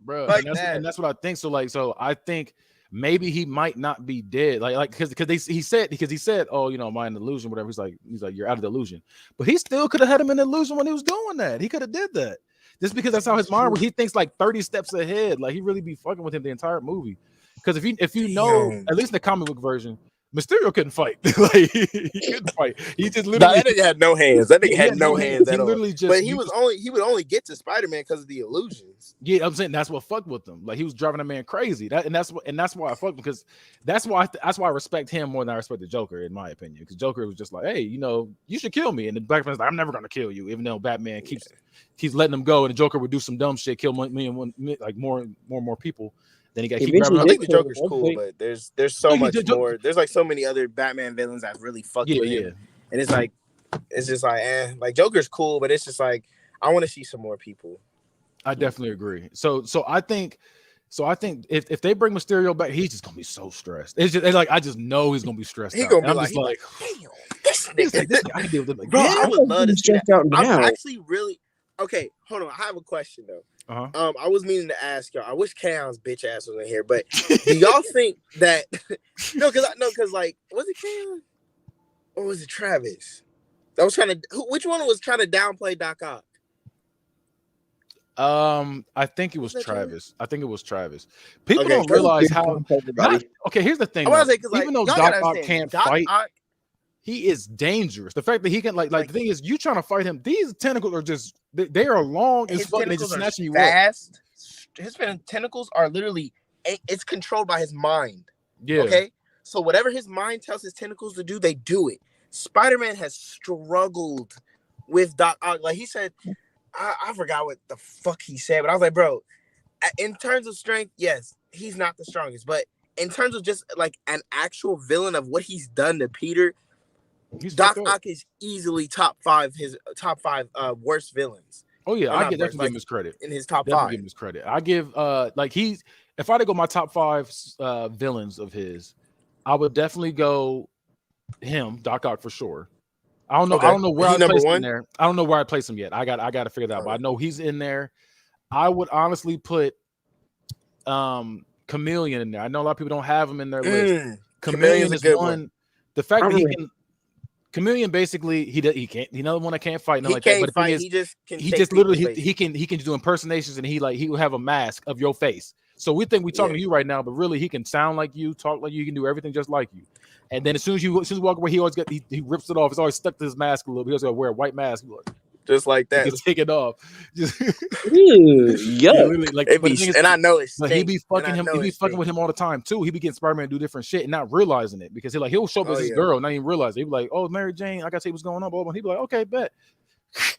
bro. Like and that's what I think. So I think maybe he might not be dead, like because he said, oh, you know, am I in illusion, whatever. He's like, you're out of the illusion, but he still could have had him in illusion when he was doing that. He could have did that. Just because that's how his mind works. He thinks like 30 steps ahead. Like he really be fucking with him the entire movie. Because if you know, at least in the comic book version, Mysterio couldn't fight. Like he couldn't fight. He just literally that nigga had no hands. That nigga had no hands at all. Literally just, but he would only get to Spider-Man because of the illusions. Yeah, I'm saying that's what fucked with him. Like he was driving a man crazy. That's why I fucked him, because that's why I respect him more than I respect the Joker, in my opinion. Because Joker was just like, hey, you should kill me, and the Black Man's like, I'm never gonna kill you, even though Batman keeps letting him go, and the Joker would do some dumb shit, kill more and more people. Then he got keep grabbing. I think the Joker's cool, but there's so much more. There's like so many other Batman villains that really fucked with him, and it's just like like Joker's cool, but it's just like I want to see some more people. I definitely agree. So I think if they bring Mysterio back, he's just gonna be so stressed. It's like I just know he's gonna be stressed. He's out. gonna be like, damn, this nigga. I can deal with it. Bro, I would love to stress out now. I'm actually really okay. Hold on, I have a question though. I was meaning to ask y'all. I wish Kaon's bitch ass was in here, but do y'all think that because like was it Kaon or was it Travis? That was which one was trying to downplay Doc Ock? I think it was Travis. I think it was Travis. People don't realize how. Here's the thing. Even though Doc Ock can't fight, he is dangerous. The fact that he can like the thing is, you trying to fight him. These tentacles are just they are long as fuck. They just snatching you fast. His tentacles are literally it's controlled by his mind. Yeah. Okay. So whatever his mind tells his tentacles to do, they do it. Spider-Man has struggled with Doc Ock. Like he said. I forgot what the fuck he said, but I was like, bro, in terms of strength, yes, he's not the strongest, but in terms of just like an actual villain of what he's done to Peter, Doc Ock is easily top five worst villains. Oh yeah, I definitely give him his credit in his top definitely five. Give him his credit. I give if I had to go my top 5 villains of his, I would definitely go him, Doc Ock for sure. I don't know. Okay. I don't know where I place him there. I don't know where I place him yet. I got to figure that out. But I know he's in there. I would honestly put Chameleon in there. I know a lot of people don't have him in their list. Chameleon is one. The fact that he can. Chameleon basically he can't. He's another one that can't fight. He can't fight. He just literally he can do impersonations, and he will have a mask of your face. So we think we're talking to you right now, but really he can sound like you, talk like you, can do everything just like you. And then as soon as you walk away, he rips it off. It's always stuck to his mask a little bit. He always got to wear a white mask. Just like that. Just take it off. And I know it's he be fucking him. He be fucking with him all the time too. He be getting Spider-Man to do different shit and not realizing it, because he'll show up as his girl, not even realize it. He be like, "Oh, Mary Jane, I gotta see what's going on." And he be like, "Okay, bet."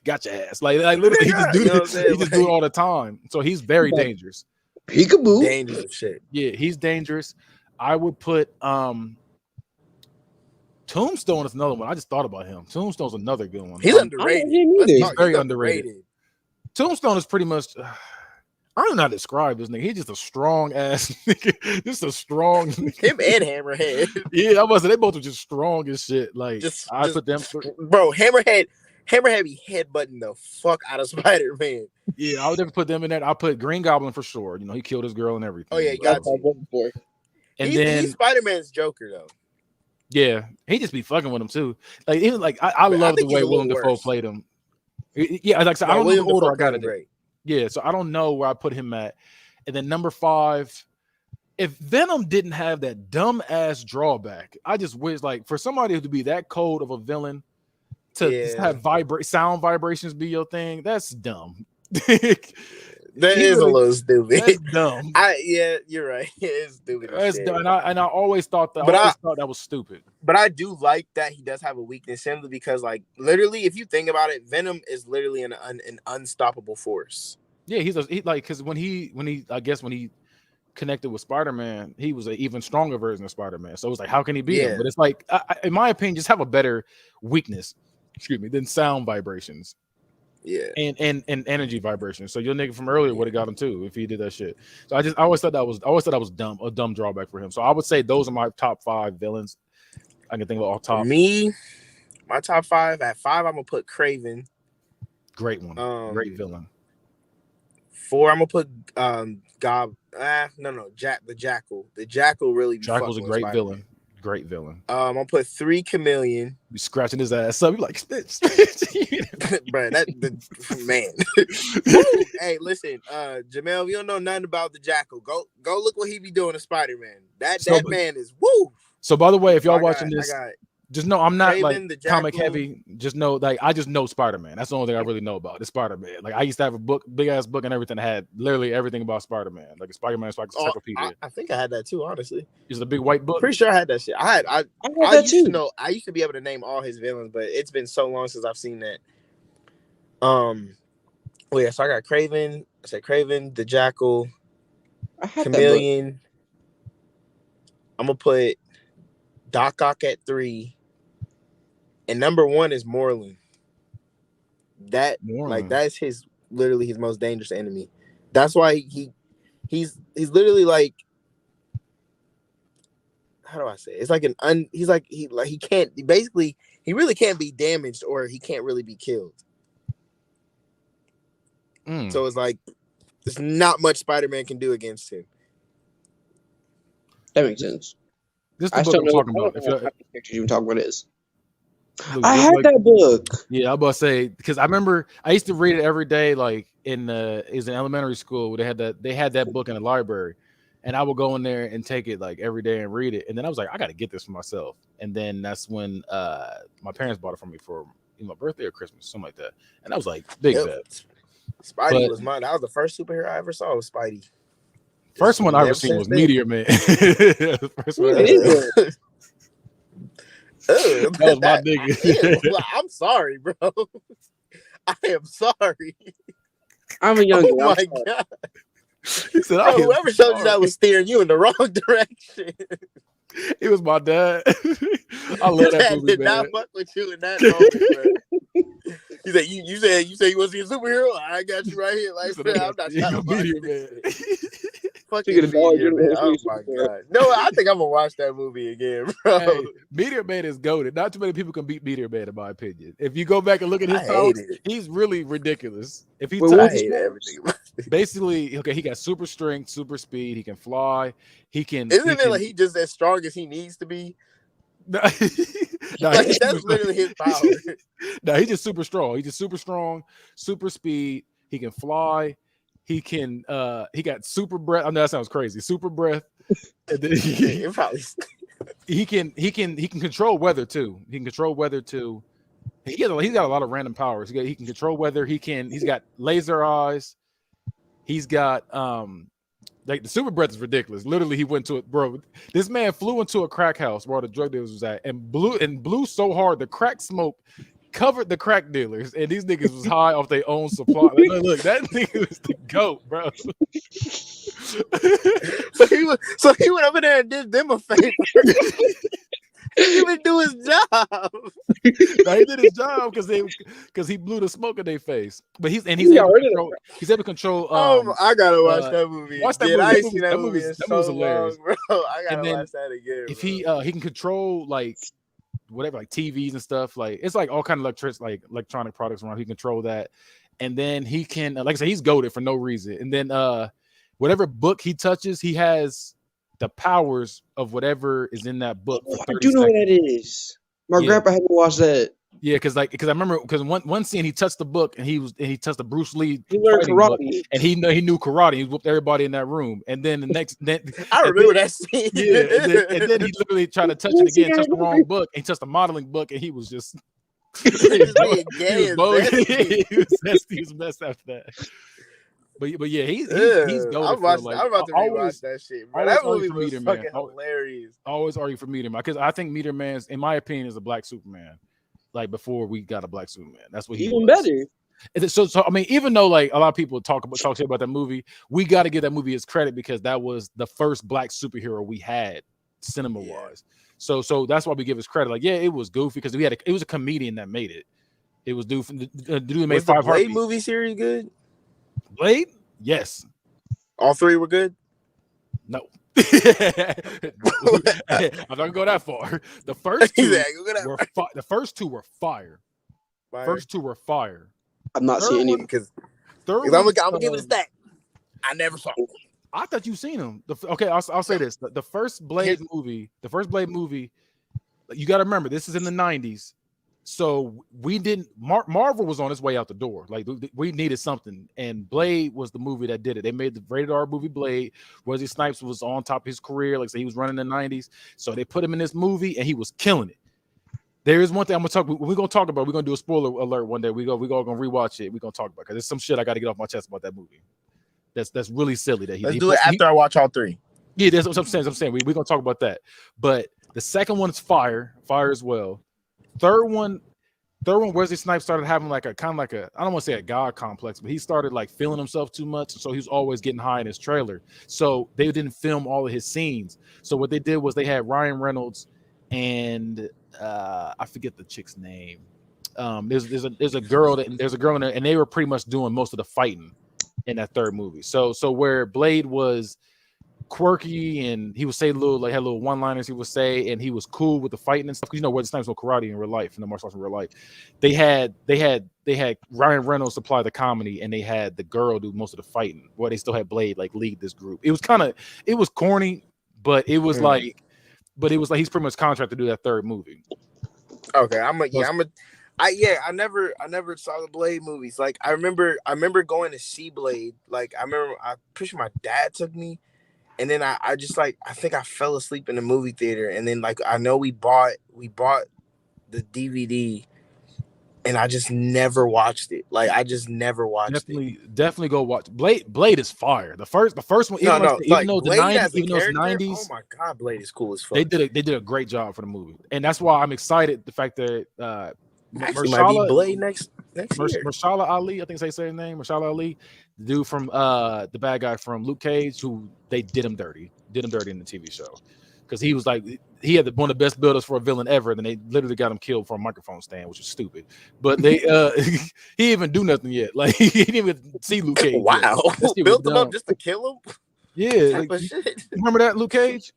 Got your ass. Like literally, he just do this. He just do it all the time. So he's very dangerous. Peekaboo. Dangerous shit. Yeah, he's dangerous. I would put Tombstone is another one. I just thought about him. Tombstone's another good one. He's underrated. He's very underrated. Tombstone is pretty much I don't know how to describe this nigga. He's just a strong ass nigga. Just a strong nigga. Him and Hammerhead. Yeah, I must say they both are just strong as shit. Like I put them bro, Hammerhead be headbutting the fuck out of Spider-Man. Yeah, I would definitely put them in there. I'll put Green Goblin for sure. He killed his girl and everything. Oh yeah, got you. And he's Spider-Man's Joker though. Yeah, he just be fucking with him too. Like even like I love the way Willem Dafoe played him. Yeah, like I said, I don't know the order I got it. Yeah, so I don't know where I put him at. And then number 5, if Venom didn't have that dumb ass drawback, I just wish like for somebody to be that cold of a villain to have sound vibrations be your thing. That's dumb. That is a little stupid. That's dumb. You're right. It's stupid. That's dumb. And I always thought that. I thought that was stupid. But I do like that he does have a weakness, simply because, like, literally, if you think about it, Venom is literally an unstoppable force. Yeah, because when he connected with Spider-Man, he was an even stronger version of Spider-Man. So it was like, how can he beat him? But it's like, in my opinion, just have a better weakness. Than sound vibrations. Yeah, and energy vibrations. So your nigga from earlier would have got him too if he did that shit. So I always thought that was dumb, a dumb drawback for him. So I would say those are my top 5 villains I can think of all top. Me, my top 5 at 5, I'm gonna put Kraven. Great one, great villain. 4, I'm gonna put Jack the Jackal. The Jackal really. Jackal's a great villain. Great villain. I'm gonna put 3 Chameleon. You scratching his ass up. You like, Bro, man. Woo! Hey, listen, Jamel, we don't know nothing about the Jackal. Go look what he be doing to Spider-Man. That man is woo. So by the way, if y'all watching this, just know I'm not Craven, like comic heavy. Just know, like, I just know Spider-Man. That's the only thing I really know about. It's Spider-Man. Like, I used to have a book, big ass book, and everything that had literally everything about Spider-Man, like a Spider-Man encyclopedia. I think I had that too. Honestly, it's a big white book. Pretty sure I had that shit. I used to know. I used to be able to name all his villains, but it's been so long since I've seen that. So I got Craven. I said Craven, the Jackal, Chameleon. I'm gonna put Doc Ock at 3. And number 1 is Moreland. That's literally his most dangerous enemy. That's why he's literally like, how do I say it? It's like he can't basically, he really can't be damaged, or he can't really be killed. So it's like there's not much Spider-Man can do against him. That makes sense. This is the book I'm talking about. If you even talk about it is. I had that book. Yeah, I'm about to say, because I remember I used to read it every day, like in elementary school where they had that book in the library, and I would go in there and take it like every day and read it. And then I was like, I got to get this for myself. And then that's when my parents bought it for me for my birthday or Christmas, something like that. And I was like, big bet. Spidey was mine. That was the first superhero I ever saw. Was Spidey. First one I ever seen was Meteor Man. First one that was my nigga. I'm sorry, bro. I am sorry. I'm a young. Oh my god! He said, whoever showed you that was steering you in the wrong direction. It was my dad. I love that movie, did man. not fuck with you in that moment, bro. He said, you said you want to see a superhero? I got you right here. Like, man, I'm not trying to Meteor Man. Fucking Meteor Man. Oh my god. No, I think I'm gonna watch that movie again, bro. Hey, Meteor Man is goated. Not too many people can beat Meteor Man, in my opinion. If you go back and look at his talents, he's really ridiculous. If he everything. Basically, okay, he got super strength, super speed. He can fly. Isn't it like he just as strong as he needs to be? That's literally his power. No, he's just super strong. He's just super strong, super speed. He can fly. He can. He got super breath. I know that sounds crazy. Super breath. And then he can control weather too. He can control weather too. He's got a lot of random powers. He can control weather. He's got laser eyes. He's got like the super breath is ridiculous. Literally, he went to it, bro. This man flew into a crack house where the drug dealers was at, and blew so hard the crack smoke covered the crack dealers, and these niggas was high off their own supply. Look, that nigga was the GOAT, bro. so he went over there and did them a favor. He didn't even do his job. No, he did his job because he blew the smoke in their face. But he's able to control. I gotta watch that movie. Watch that movie. I ain't seen that movie. That movie's hilarious, bro. I gotta watch that again. If he can control like whatever, like TVs and stuff, like it's like all kind of electronic products around. He can control that, and then he can, like I said, he's goated for no reason. And then whatever book he touches, he has the powers of whatever is in that book. I do know what that is. My grandpa had to watch that. Yeah, because I remember one scene he touched the book and he touched the Bruce Lee. He learned karate, book, and he knew karate. He whooped everybody in that room. And then I remember that scene. Yeah, and then he literally tried to touch it again, touched the wrong book, and touched the modeling book, and he was just he was messed after that. But yeah, he's going. I'm about to rewatch that shit, bro. That movie was fucking hilarious. Always argue for Meteor Man because I think Meteor Man, in my opinion, is a black Superman. Like before we got a black Superman, that's what he even was. better. So I mean, even though like a lot of people talk shit about that movie, we got to give that movie its credit because that was the first black superhero we had cinema wise. So that's why we give his credit. Like, yeah, it was goofy because it was a comedian that made it. It was dude made was 5 Blade movie series good? Blade? Yes. All 3 were good? No. I'm not gonna go that far. The first 2 were fire. First 2 were fire. I'm not seeing any because I'm gonna give it a stack. I never saw it. I thought you seen him. Okay, I'll say this: the first Blade movie, you got to remember this is in the 90s, so we didn't. Marvel was on its way out the door. Like we needed something, and Blade was the movie that did it. They made the rated R movie Blade. Wesley Snipes was on top of his career, like so he was running in the 90s. So they put him in this movie, and he was killing it. There is one thing I'm gonna talk. We're gonna talk about. We're gonna do a spoiler alert one day. We all gonna rewatch it. We're gonna talk about because there's some shit I got to get off my chest about that movie. That's really silly. That Let's do it after I watch all three. Yeah, that's what I'm saying. We're gonna talk about that. But the second one is fire as well. Third one, Wesley Snipes started having like a kind of like a, I don't want to say a god complex, but he started like feeling himself too much. So he was always getting high in his trailer. So they didn't film all of his scenes. So what they did was they had Ryan Reynolds and I forget the chick's name. There's a girl in there, and they were pretty much doing most of the fighting in that third movie. So where Blade was quirky and he would say had little one-liners he would say, and he was cool with the fighting and stuff. You know, Wesley Snipes know karate in real life, and the martial arts in real life. They had Ryan Reynolds supply the comedy, and they had the girl do most of the fighting. Well, they still had Blade like lead this group. It was corny, but it was like he's pretty much contracted to do that third movie. Okay, I never saw the Blade movies. Like I remember going to see Blade. Like I'm pretty sure my dad took me, and then I just like I think I fell asleep in the movie theater, and then like I know we bought the DVD, and I just never watched it. Like I just never watched it. Definitely go watch Blade is fire. The first one, even though the 90s. Oh my god, Blade is cool as fuck. They did a great job for the movie, and that's why I'm excited. The fact that Actually, might be Blade next year. Mahershala Ali, I think they say his name. Mahershala Ali, the dude from the bad guy from Luke Cage, who they did him dirty in the TV show, because he was like he had one of the best builders for a villain ever. And then they literally got him killed for a microphone stand, which is stupid. But they he didn't even do nothing yet. Like he didn't even see Luke Cage. Wow, built him up just to kill him. Yeah, like, shit. Remember that Luke Cage?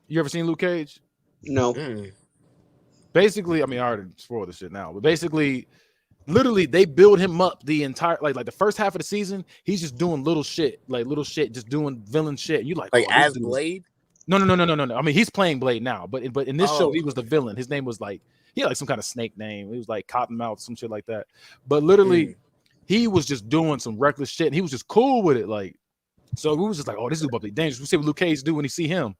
You ever seen Luke Cage? No. Basically, I mean, I already spoiled this shit now, but basically, literally, they build him up the entire like the first half of the season. He's just doing little shit, just doing villain shit. You like as Blade? No. I mean, he's playing Blade now, but in this show, he was the villain. His name was like he had like some kind of snake name. He was like Cottonmouth, some shit like that. But literally, he was just doing some reckless shit, and he was just cool with it. Like, so we was just like, oh, this is about to be dangerous. We see what Luke Cage do when he see him.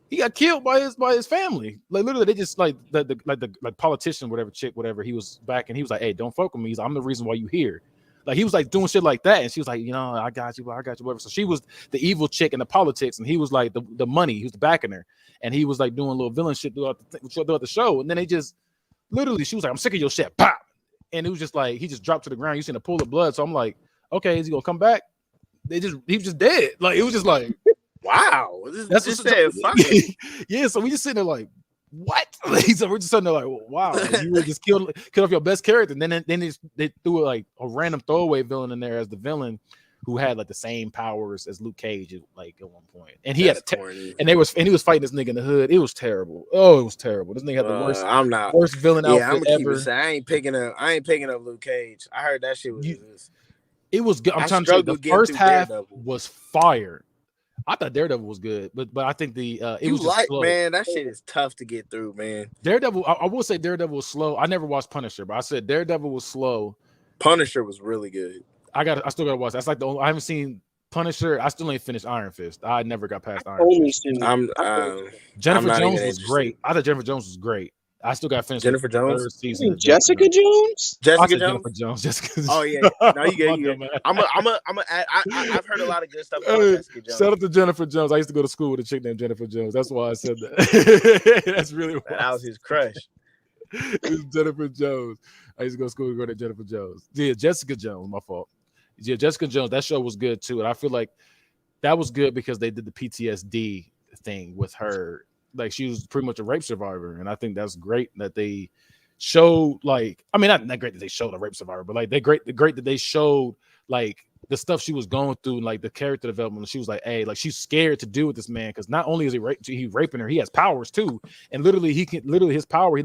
He got killed by his family. Like literally, they just like the politician, whatever he was back, and he was like, "Hey, don't fuck with me. I'm the reason why you here." Like he was like doing shit like that, and she was like, "I got you, whatever." So she was the evil chick in the politics, and he was like the money. He was backing her, and he was like doing a little villain shit throughout the show. And then they just literally, she was like, "I'm sick of your shit," pop, and it was just like he just dropped to the ground. You seen a pool of blood, so I'm like, "Okay, is he gonna come back?" He was just dead. Like it was just like. Wow, that's just said. Yeah, so we just sitting there like, what? So we're just sitting there like, wow, like, you really just killed off your best character. And then they threw like a random throwaway villain in there as the villain who had like the same powers as Luke Cage, like at one point. And he had and he was fighting this nigga in the hood. It was terrible. Oh, it was terrible. This nigga had the worst villain outfit ever. I ain't picking up Luke Cage. I heard that shit was. It was good. I'm trying to tell you, the first half was fire. I thought Daredevil was good, but I think it was just slow. Man, that shit is tough to get through, man. Daredevil, I will say Daredevil was slow. I never watched Punisher, but I said Daredevil was slow. Punisher was really good. I still gotta watch. That's like I haven't seen Punisher. I still ain't finished Iron Fist. I never got past Iron Fist. Jennifer Jones was great. I thought Jennifer Jones was great. I still got finished Jennifer Jones. Season Jessica Jones. Jennifer Jones. Jessica. Oh yeah. No, you get. I've heard a lot of good stuff about Jessica Jones. Shout out to Jennifer Jones. I used to go to school with a chick named Jennifer Jones. That's why I said that. That's really why. That was his crush. It was Jennifer Jones. I used to go to school with Jennifer Jones. Yeah, Jessica Jones. My fault. Yeah, Jessica Jones. That show was good too, and I feel like that was good because they did the PTSD thing with her. Like she was pretty much a rape survivor, and I think that's great that they showed. Like, I mean, not great that they showed a rape survivor, but like great that they showed like the stuff she was going through, and like the character development. And she was like, hey, like she's scared to deal with this man because not only is he raping her, he has powers too, and literally his power,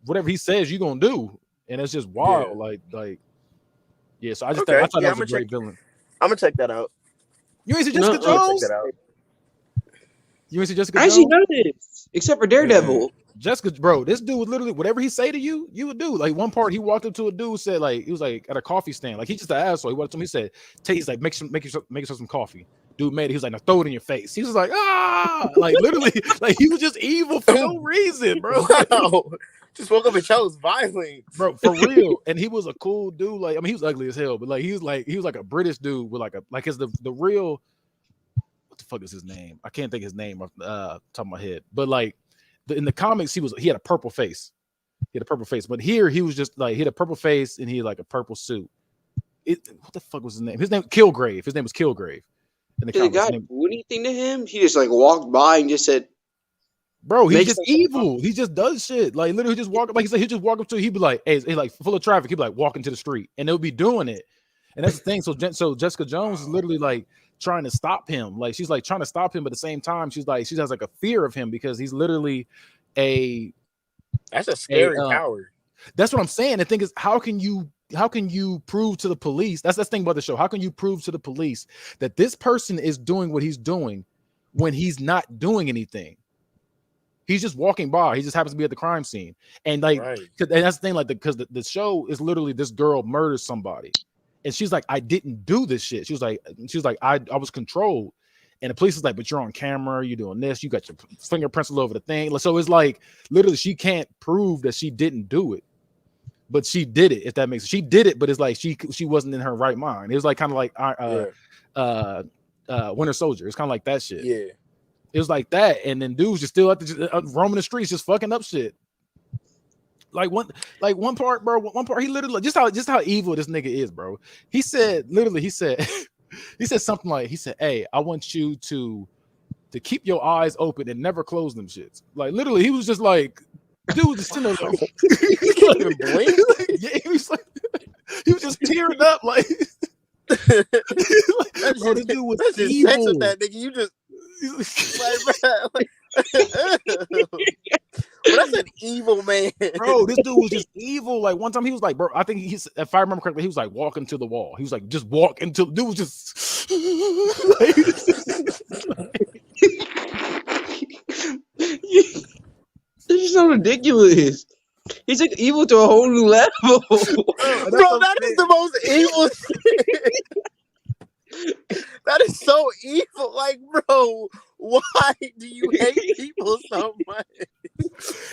whatever he says, you're gonna do, and it's just wild. Yeah. Like yeah. So I thought that was a great villain. I'm gonna check that out. You ain't see Jessica No, Jones? Check that out. You ain't see Jessica I actually Jones? noticed, except for Daredevil. Jessica, bro, this dude was literally whatever he say to you, you would do. Like one part, he walked up to a dude, said like he was like at a coffee stand, like he's just an asshole. He walked up to him, he said, "He's like make yourself some coffee." Dude made it. He was like, "Now throw it in your face." He was like, "Ah!" Like literally, like he was just evil for no reason, bro. Wow. Just woke up and chose violence, Bro, for real. And he was a cool dude. Like I mean, he was ugly as hell, but like he was like a British dude with like his the real. What the fuck is his name? I can't think his name off top of my head, but like. In the comics, he had a purple face. He had a purple face, but here he was just like he had a purple face and he had like a purple suit. What the fuck was his name? His name Kilgrave. His name was Kilgrave. In the Did the guy do anything to him? He just like walked by and just said, "Bro, he's just evil. He just does shit. Like literally, just walk. Like he said, he just walk up to. He'd be like, "Hey, like full of traffic." He'd be like walking to the street, and they'll be doing it. And that's the thing. So Jessica Jones is literally like trying to stop him. Like she's like trying to stop him, but at the same time, she has like a fear of him because he's literally that's a scary power. That's what I'm saying. The thing is, how can you prove to the police? That's the thing about the show. How can you prove to the police that this person is doing what he's doing when he's not doing anything? He's just walking by. He just happens to be at the crime scene, and like, and that's the thing. Like, because the show is literally this girl murders somebody. And she's like, I didn't do this shit. She was like, I was controlled. And the police is like, but you're on camera, you're doing this, you got your fingerprints all over the thing. So it's like literally she can't prove that she didn't do it. But she did it, if that makes sense. She did it, but it's like she wasn't in her right mind. It was like kind of like Winter Soldier. It's kind of like that shit. Yeah. It was like that. And then dudes just still roaming the streets, just fucking up shit. Like one part, bro. One part, he literally just how evil this nigga is, bro. He said something like, "Hey, I want you to keep your eyes open and never close them shits." Like literally, he was just like, dude was just sitting there like, he can't even blink. Yeah, he was just tearing up like. Bro, this dude was evil. Sex with that nigga. You just well, that's an evil man, bro. This dude was just evil. Like one time, he was like, bro. I think if I remember correctly, he was like walking to the wall. He was like, just walk until dude was just. This is so ridiculous. He's like evil to a whole new level, bro. That is the most evil shit. That is so evil. Like, bro, why do you hate people so much?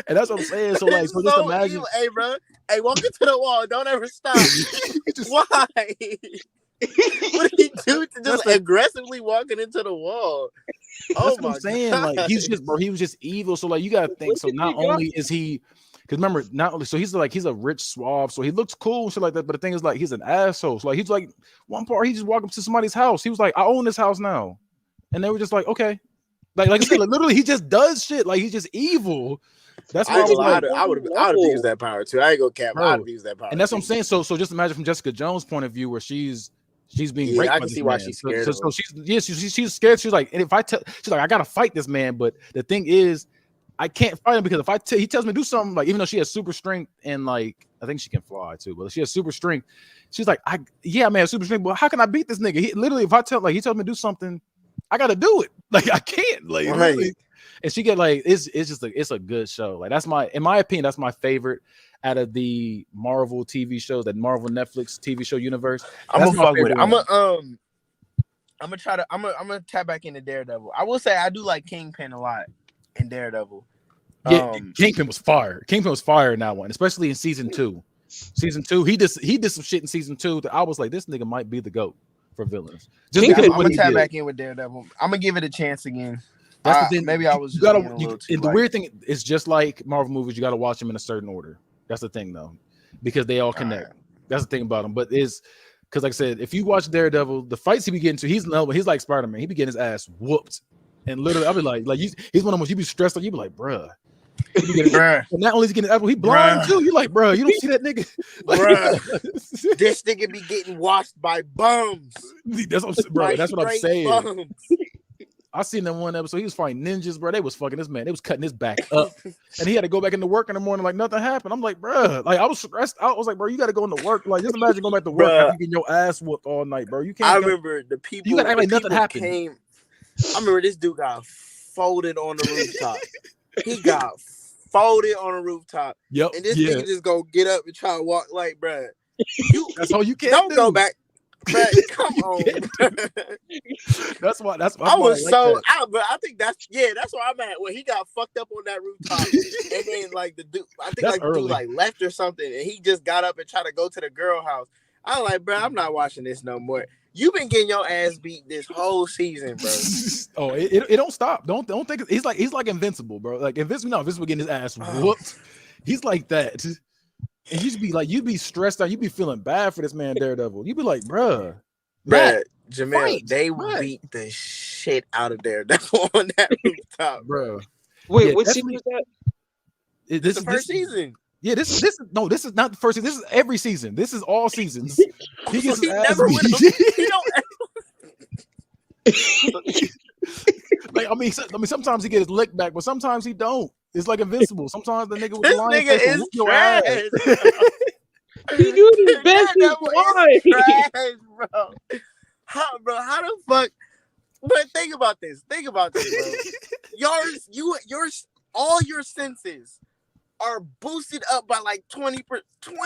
And that's what I'm saying. So like, so just imagine. Evil. Hey, bro. Hey, walk into the wall. Don't ever stop. Why? What did he do to just aggressively walking into the wall? That's what I'm saying. God. Like he's just, bro. He was just evil. So like, you gotta think. So not only is he. Because remember, not only so he's a rich suave, so he looks cool and shit like that. But the thing is, like, he's an asshole. So like he's like one part, he just walked up to somebody's house. He was like, "I own this house now," and they were just like, "Okay." Like I said, like, literally, he just does shit. Like he's just evil. That's why I would have used that power too. I ain't gonna cap. I would have used that power. And that's what I'm saying. So just imagine from Jessica Jones' point of view, where she's being raped. I can see why she's scared. So she's scared. She's like, and if she's like, I gotta fight this man. But the thing is, I can't fight him because if he tells me to do something, like even though she has super strength and like I think she can fly too, but she has super strength. She's like, I have super strength, but how can I beat this nigga? He literally, if he tells me to do something, I gotta do it. Like I can't. Like really. And she get like it's a good show. Like in my opinion, that's my favorite out of the Marvel TV shows, that Marvel Netflix TV show universe. I'm gonna fuck with it. I'm gonna tap back into Daredevil. I will say I do like Kingpin a lot. In Daredevil, Kingpin was fire. Kingpin was fire in that one, especially in season 2. Season 2, he did some shit in season 2 that I was like, this nigga might be the GOAT for villains. I'm gonna tap back in with Daredevil. I'm gonna give it a chance again. That's the thing. Maybe I was. The weird thing is, just like Marvel movies, you got to watch them in a certain order. That's the thing, though, because they all connect. That's the thing about them. But because, like I said, if you watch Daredevil, the fights he be getting to, he's like Spiderman. He be getting his ass whooped. And literally, I'll be like he's one of them. You be stressed, like you be like, bruh. And not only is he getting apple, he blind too. You're like, bruh, you don't see that nigga, bruh. This nigga be getting washed by bums. That's what I'm saying. I seen that one episode. He was fighting ninjas, bro. They was fucking this man. They was cutting his back up, and he had to go back into work in the morning like nothing happened. I'm like, bro, like I was stressed out. I was like, bro, you got to go into work. Like, just imagine going back to work after you getting your ass whooped all night, bro. You can't. I remember the people. You got to act like nothing happened. I remember this dude got folded on the rooftop. He got folded on a rooftop. Yep. And this nigga just go get up and try to walk like, bro. That's all you can don't go back. Bro, come on. That's why I was so but I think that's why I'm at when he got fucked up on that rooftop. And then like the dude, I think like the dude like left or something, and he just got up and tried to go to the girl house. I was like, bro, I'm not watching this no more. You've been getting your ass beat this whole season, bro. Oh, it don't stop. Don't think he's like Invincible, bro. Like Invincible getting his ass whooped. He's like that. And you'd be stressed out. You'd be feeling bad for this man, Daredevil. You'd be like, bruh, Jamel, they beat the shit out of Daredevil on that rooftop, bro. Wait, what season was that? This is the first season. Yeah, this is not the first season. This is every season. This is all seasons. He gets his ass beat. Like, I mean, sometimes he get his lick back, but sometimes he don't. It's like Invincible. Sometimes the nigga with the lion face will whoop your ass. He doing his best. Trash, bro. How the fuck? But think about this, bro. All your senses are boosted up by like 20%.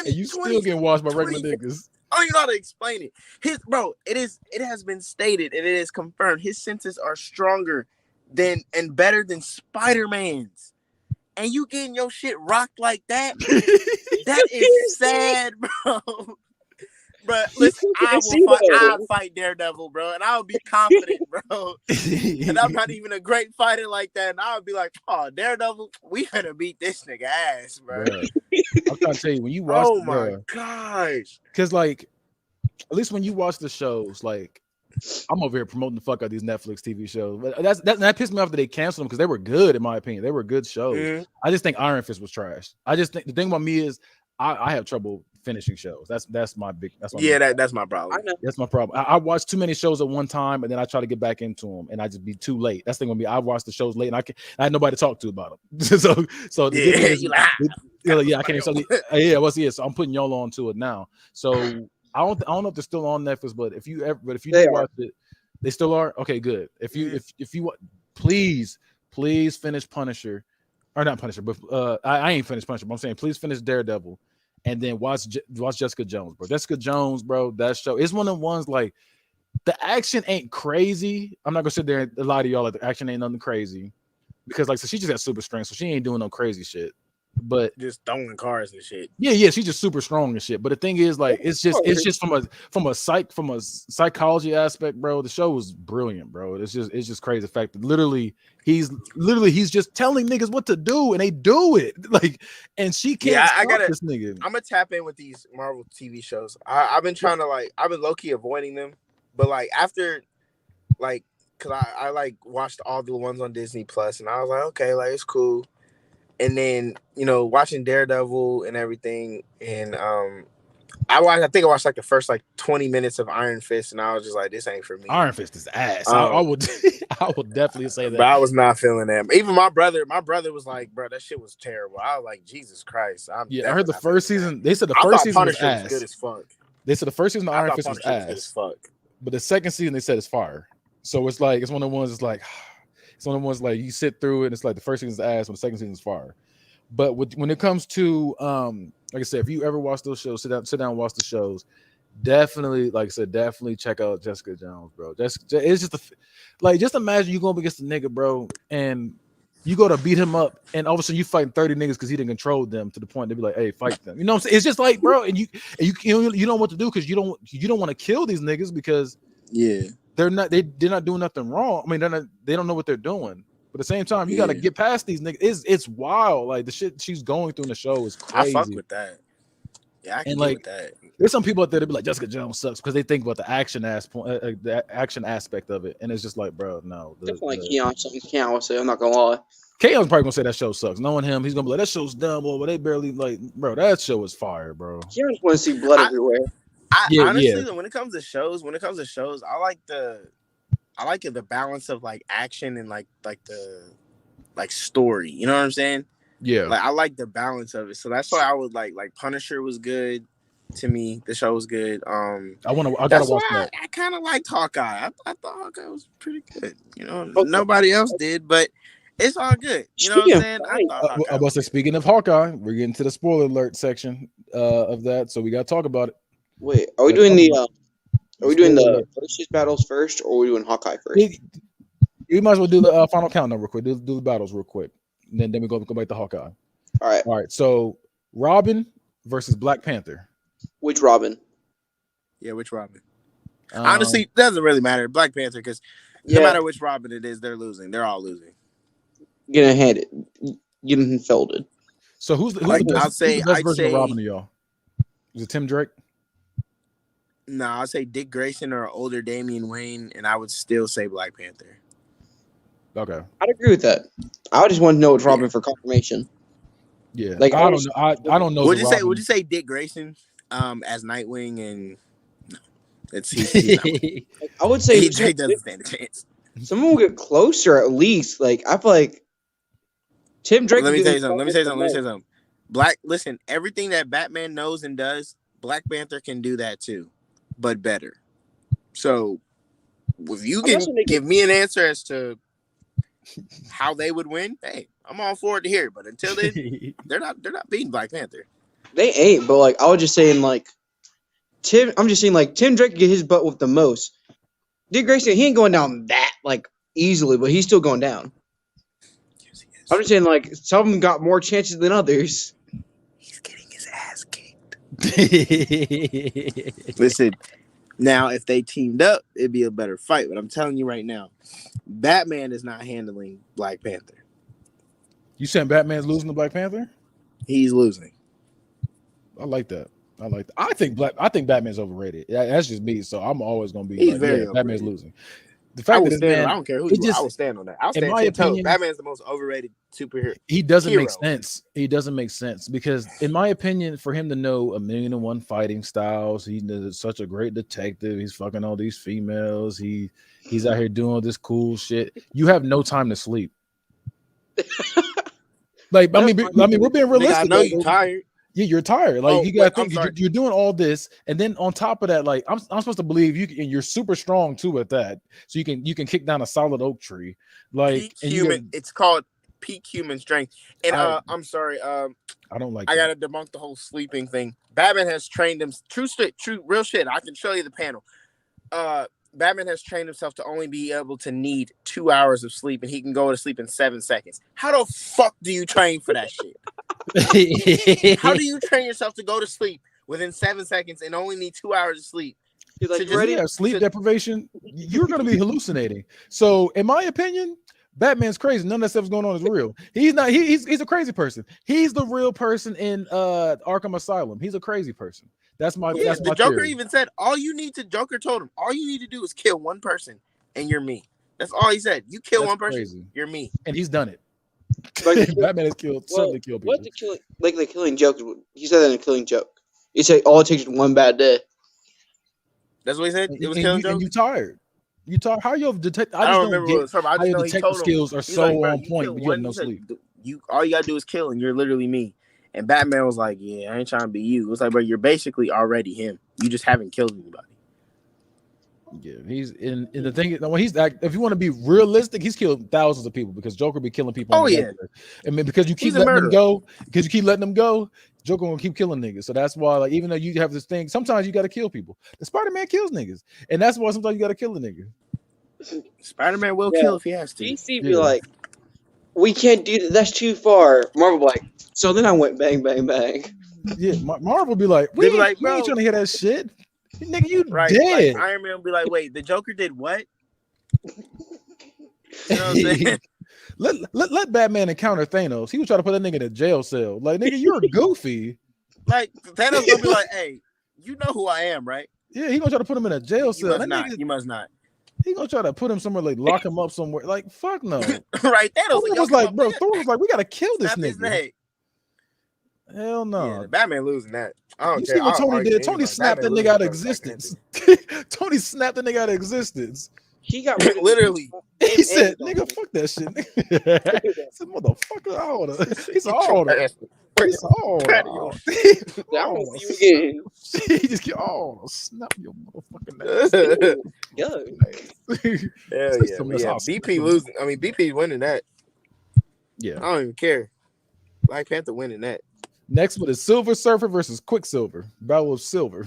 And you still getting washed by regular niggas. I don't even know how to explain it. It has been stated and it is confirmed. His senses are stronger than and better than Spider-Man's. And you getting your shit rocked like that? That is sad, bro. Bro, listen, I'll fight Daredevil, bro, and I'll be confident, bro. And I'm not even a great fighter like that, and I'll be like, oh, Daredevil, we gonna beat this nigga ass, bro. I'm trying to tell you, when you watch gosh. Because, like, at least when you watch the shows, like, I'm over here promoting the fuck out of these Netflix TV shows. But that pissed me off that they canceled them because they were good, in my opinion. They were good shows. Mm-hmm. I just think Iron Fist was trash. I just think the thing about me is I have trouble finishing shows. That's my that's my problem. That's my problem. I watch too many shows at one time, and then I try to get back into them, and I just be too late. That's the thing with me. I watch the shows late, and I had nobody to talk to about them. so I can't. So I'm putting y'all on to it now. So I don't know if they're still on Netflix, but if you do watch it, they still are. Okay, good. If you please finish Punisher, or not Punisher, but I ain't finished Punisher. But I'm saying please finish Daredevil, and then watch Jessica Jones, bro. Jessica Jones, bro. That show is one of the ones like the action ain't crazy. I'm not gonna sit there and lie to y'all like the action ain't nothing crazy, because like so she just got super strength, so she ain't doing no crazy shit. But just throwing cars and shit. Yeah, she's just super strong and shit. But the thing is, like, it's just from a psychology aspect, bro. The show was brilliant, bro. It's just crazy. The fact that literally he's just telling niggas what to do and they do it. Like, and she can't stop this nigga. I'm gonna tap in with these Marvel TV shows. I've been trying to I've been low key avoiding them, but like after because I like watched all the ones on Disney Plus and I was like, okay, like it's cool. And then, watching Daredevil and everything, and I think I watched like the first like 20 minutes of Iron Fist, and I was just like, this ain't for me. Iron Fist is ass. I would definitely say that. But I was not feeling that. Even my brother was like, bro, that shit was terrible. I was like, Jesus Christ. I heard the first season. They said the first season was ass. Good as fuck. They said the first season of Iron Fist was ass. Good as fuck. But the second season they said it's fire. So it's like it's one of the ones. It's like. It's one of the ones like you sit through it and it's like the first season's ass when the second season's fire. But when it comes to like I said, if you ever watch those shows, sit down and watch the shows. Definitely, like I said, definitely check out Jessica Jones, bro. It's just just imagine you going up against a nigga, bro, and you go to beat him up, and all of a sudden you fighting 30 niggas because he didn't control them to the point they be like, hey, fight them. You know what I'm saying? It's just like, bro, and you don't know what to do because you don't want to kill these niggas because they're not doing nothing wrong. I mean, they don't know what they're doing. But at the same time, you got to get past these niggas. It's wild. Like the shit she's going through in the show is crazy. I fuck with that. Yeah, I can get with that. There's some people out there that be like Jessica Jones sucks because they think about the action aspect of it, and it's just like, bro, no. Definitely Keon would say. I'm not gonna lie. Keon's probably gonna say that show sucks. Knowing him, he's gonna be like, that show's dumb, but they barely like, bro. That show is fire, bro. Keon just want to see blood everywhere. Honestly, when it comes to shows, I I like the balance of like action and like the like story. You know what I'm saying? Yeah. Like I like the balance of it. So that's why I would like Punisher was good to me. The show was good. I gotta watch that. I kind of liked Hawkeye. I thought Hawkeye was pretty good. You know, nobody else did, but it's all good. You know what I'm saying? I was speaking of Hawkeye, we're getting to the spoiler alert section of that, so we gotta talk about it. Wait, are we doing the versus battles first, or are we doing Hawkeye first? We might as well do the final countdown real quick. Do the battles real quick, and then we go back to Hawkeye. All right. So Robin versus Black Panther. Which Robin? Yeah, which Robin? Honestly, it doesn't really matter. Black Panther, because no matter which Robin it is, they're losing. They're all losing. Getting handed, getting folded. So who's the best version of Robin to y'all? Is it Tim Drake? No, I'd say Dick Grayson or older Damian Wayne, and I would still say Black Panther. Okay, I'd agree with that. I just want to know it's Robin for confirmation. Yeah, like I don't know. Would you say Dick Grayson as Nightwing? And no, I would say Drake doesn't stand a chance. Someone will get closer at least. Like I feel like Tim Drake. Let me tell you something. Listen, everything that Batman knows and does, Black Panther can do that too, but better. So, if you can give me an answer as to how they would win, hey, I'm all for it to hear it. But until then, they're not beating Black Panther. They ain't. But like I was just saying, like Tim Drake can get his butt with the most. Dick Grayson, he ain't going down that like easily, but he's still going down. Yes, I'm just saying, like some of them got more chances than others. He's getting his ass kicked. Listen, now if they teamed up, it'd be a better fight. But I'm telling you right now, Batman is not handling Black Panther. You saying Batman's losing to Black Panther? He's losing. I like that. I think Batman's overrated. That's just me. So I'm always gonna be Batman's losing. The fact that I don't care who I will stand on that. I'll stand in my opinion, Batman's the most overrated superhero. He doesn't make sense. He doesn't make sense because, in my opinion, for him to know 1,000,001 fighting styles, he's such a great detective. He's fucking all these females. He's out here doing all this cool shit. You have no time to sleep. Like I mean, we're being realistic. I know you're tired. Yeah, you're tired. Like you gotta think you're doing all this, and then on top of that, like I'm supposed to believe you, and you're super strong too at that. So you can kick down a solid oak tree. Like it's called peak human strength. And I'm sorry, I don't like. I gotta debunk the whole sleeping thing. Batman has trained him. True real shit. I can show you the panel. Batman has trained himself to only be able to need 2 hours of sleep, and he can go to sleep in 7 seconds. How the fuck do you train for that shit? How do you train yourself to go to sleep within 7 seconds and only need 2 hours of sleep? Like ready have sleep deprivation, you're going to be hallucinating. So, in my opinion, Batman's crazy. None of that stuff's going on is real. He's not. He's a crazy person. He's the real person in Arkham Asylum. He's a crazy person. That's my. Yeah, that's the my Joker theory. even said Joker told him all you need to do is kill one person, and you're me. That's all he said. You kill one person, you're me, and he's done it. Like, Batman has certainly killed people. What's the killing joke? He said that in a killing joke. He said all it takes is one bad day. That's what he said. It was killing joke. And you tired. You tired. How your detective? I don't remember what it was from. I just know detective skills are so on point. You have no sleep. All you gotta do is kill, and you're literally me. And Batman was like, "Yeah, I ain't trying to be you." It was like, "Bro, you're basically already him. You just haven't killed anybody." Yeah, he's in the thing. When if you want to be realistic, he's killed thousands of people because Joker be killing people. Oh yeah, I mean because you keep letting them go, Joker gonna keep killing niggas. So that's why, like, even though you have this thing, sometimes you got to kill people. The Spider-Man kills niggas, and that's why sometimes you got to kill a nigga. Spider-Man will kill if he has to. DC be like, we can't do that. That's too far. Marvel be like, so then I went bang bang bang. Yeah, Marvel be like, we ain't trying to hear that shit. Nigga, you dead. Like, Iron Man will be like, wait, the Joker did what? You know what I'm saying? Let Batman encounter Thanos. He was trying to put that nigga in a jail cell. Like, nigga, you're goofy. Like, Thanos gonna be like, hey, you know who I am, right? Yeah, he gonna try to put him in a jail cell. You must not. He gonna try to put him somewhere, like lock him up somewhere. Like, fuck no. Right? Thanos was like, bro, Thor was like, we gotta kill this nigga. Hell no. Yeah, Batman losing that. I don't you care. See what Tony did? Tony snapped that nigga out of existence. Tony snapped the nigga out of existence. He got rid of Literally. He said, "Nigga, fuck that shit." He said, "Motherfucker, I wanna." He said, "Oh, he said, oh, I want to see you again. He just get snap your motherfucking ass. Yeah. Hell yeah. But yeah. BP losing. I mean, BP winning that. Yeah. I don't even care. Black Panther winning that. Next one is Silver Surfer versus Quicksilver. Battle of Silver.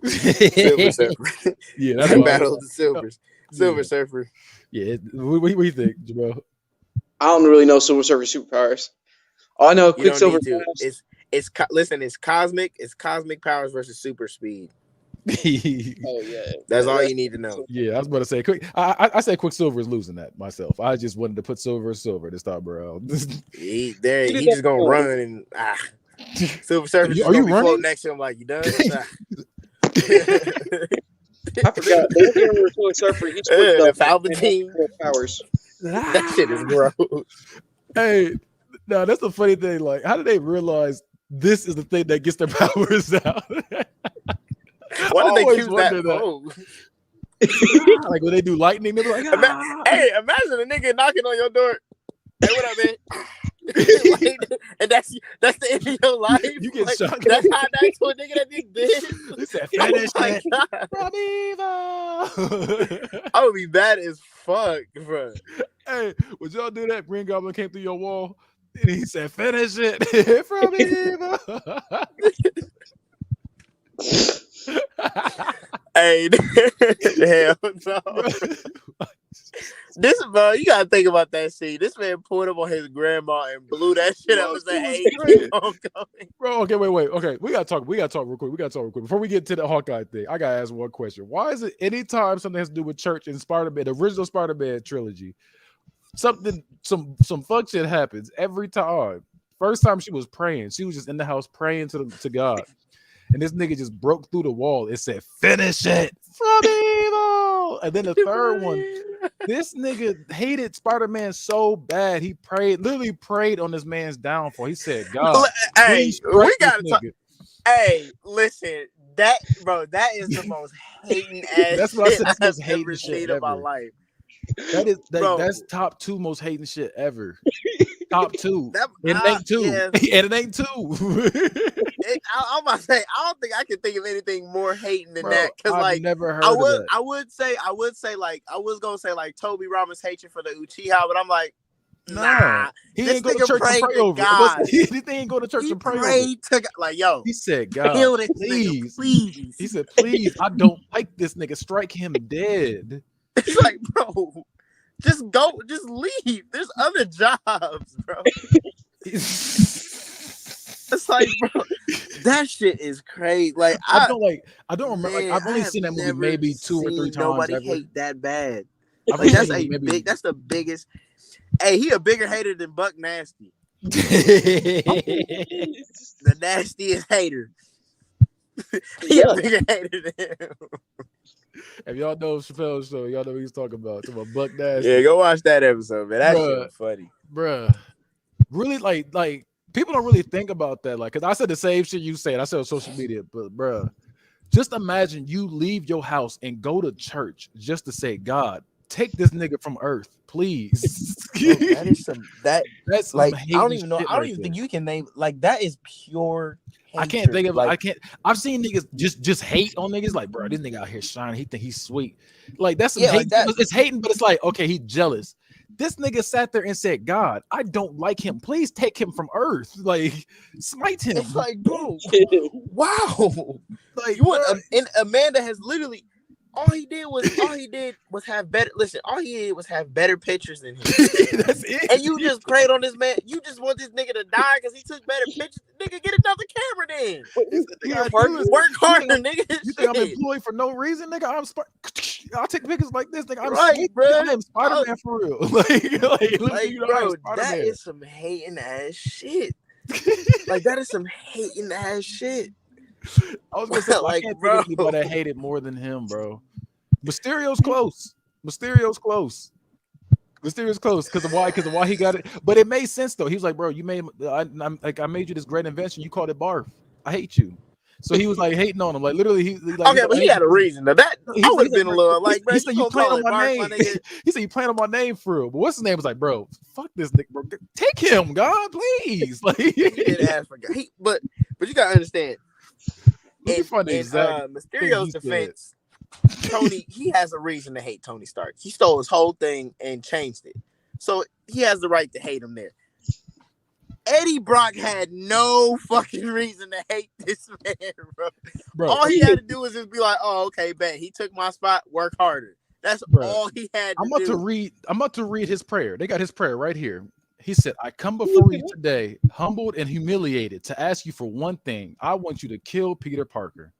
Silver Surfer. Yeah, that's Battle of the Silvers. Silver Surfer. Yeah. What do you think, Jamal? I don't really know Silver Surfer superpowers. All I know Quicksilver. Listen, it's cosmic powers versus super speed. Oh yeah, that's all you need to know. Yeah, I was about to say I say Quicksilver is losing that myself. I just wanted to put Silver this time, bro. He just gonna run and Silver Surfer. Are you running next to him like you done? I forgot. Silver Surfer. He's the Palpatine powers. That shit is gross. Hey, no, that's the funny thing. Like, how did they realize this is the thing that gets their powers out? Why did they choose that? Like when they do lightning, they're like, hey, imagine a nigga knocking on your door. Hey, what up, man? And that's the end of your life. You get shot. That's how that's what nigga that big did. He said, "Finish it, I would be bad as fuck, bro. Hey, would y'all do that? Green Goblin came through your wall and he said, "Finish it, from evil." Hey, hell no. This, bro, you gotta think about that scene. This man pulled up on his grandma and blew that shit out of the homecoming. Bro, okay, wait. Okay, we gotta talk real quick. Before we get to the Hawkeye thing, I gotta ask one question. Why is it anytime something has to do with church in Spider-Man, the original Spider-Man trilogy, some fuck shit happens every time? First time she was praying, she was just in the house praying to God. And this nigga just broke through the wall. It said, "Finish it from evil." And then the third one, this nigga hated Spider-Man so bad. He literally prayed on this man's downfall. He said, "God, hey, we gotta talk. Hey, listen, that is the most hating ass that's what shit I said, I've hating ever shit seen in my life. That's top 2 most hating shit ever. Top 2. It ain't 2. Yeah. And it ain't 2. I'm about to say, I don't think I can think of anything more hating than that. Because like, never heard I of that. I was gonna say like Toby Rama's hatred for the Uchiha, but I'm like, nah, he ain't go to church and pray over. He ain't go to church and pray over. Like, yo, he said, "God, please." He said, "Please, I don't like this nigga. Strike him dead." It's like, bro, just go, just leave. There's other jobs, bro. It's like, bro, that shit is crazy. Like, I don't remember. Like, I've only seen that movie maybe 2 or 3 times. Nobody hate that bad. Like, that's that's the biggest. Hey, he a bigger hater than Buck Nasty. The nastiest hater. He a bigger hater than him. If y'all know Chappelle's show, y'all know what he's talking about. Buck Nasty. Yeah, go watch that episode, man. That shit was funny, bruh. Really, like people don't really think about that. Like, because I said the same shit you said. I said on social media, but bruh, just imagine you leave your house and go to church just to say, "God, take this nigga from earth, please." Bro, that is that's like, I don't even know. I don't even think you you can name, like, that is pure hatred. I can't think of like, I can't. I've seen niggas just hate on niggas. Like, bro, this nigga out here shining. He think he's sweet. Like, that's some hate. Like that. It's hating, but it's like, okay, he jealous. This nigga sat there and said, "God, I don't like him. Please take him from earth. Like, smite him." It's like, bro, wow. Like, what? Amanda has literally. All he did was have better. Listen, all he did was have better pictures than him. That's it. And you just prayed on this man. You just want this nigga to die because he took better pictures. Nigga, get another camera then. Work harder, nigga. You think I'm employed for no reason, nigga? I'll take pictures like this, nigga. I'm right, bro. I'm Spider-Man for real. like bro, that is some hating ass shit. Like, that is some hating ass shit. I was gonna say, like, I can't bro, think of anybody I hated more than him, bro. Mysterio's close because of why he got it. But it made sense though. He was like, "Bro, you made I made you this great invention. You called it barf. I hate you." So he was like hating on him, like literally. He like, okay, but he had a reason. Now that I would have been a little like, bro, he said you playing on my name. Nigga. He said you playing on my name for real. But what's his name? Was like, bro, fuck this nigga, bro. Take him, God, please. Like he did ask for God. But you gotta understand. In Mysterio's defense, Tony, he has a reason to hate Tony Stark. He stole his whole thing and changed it, so he has the right to hate him there. Eddie Brock had no fucking reason to hate this man, bro. All he had to do was just be like, "Oh, okay, bet he took my spot. Work harder." That's all he had to do. I'm about to read his prayer. They got his prayer right here. He said, "I come before you today, humbled and humiliated, to ask you for one thing. I want you to kill Peter Parker."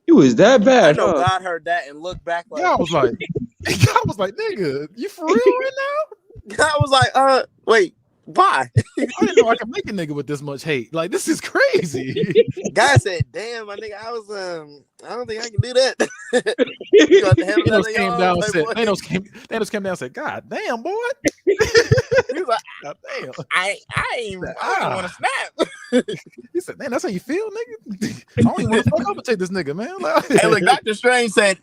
It was that bad. I know God heard that and looked back like, I was like, nigga, you for real right now? God was like, wait, why? I didn't know I could make a nigga with this much hate. Like, this is crazy. God said, damn, my nigga, I don't think I can do that. Thanos came down and said, God damn, boy. He was like, God damn. I don't want to snap. He said, man, that's how you feel, nigga? I don't even want to fuck up and take this nigga, man. Like, hey, look, Dr. Strange said,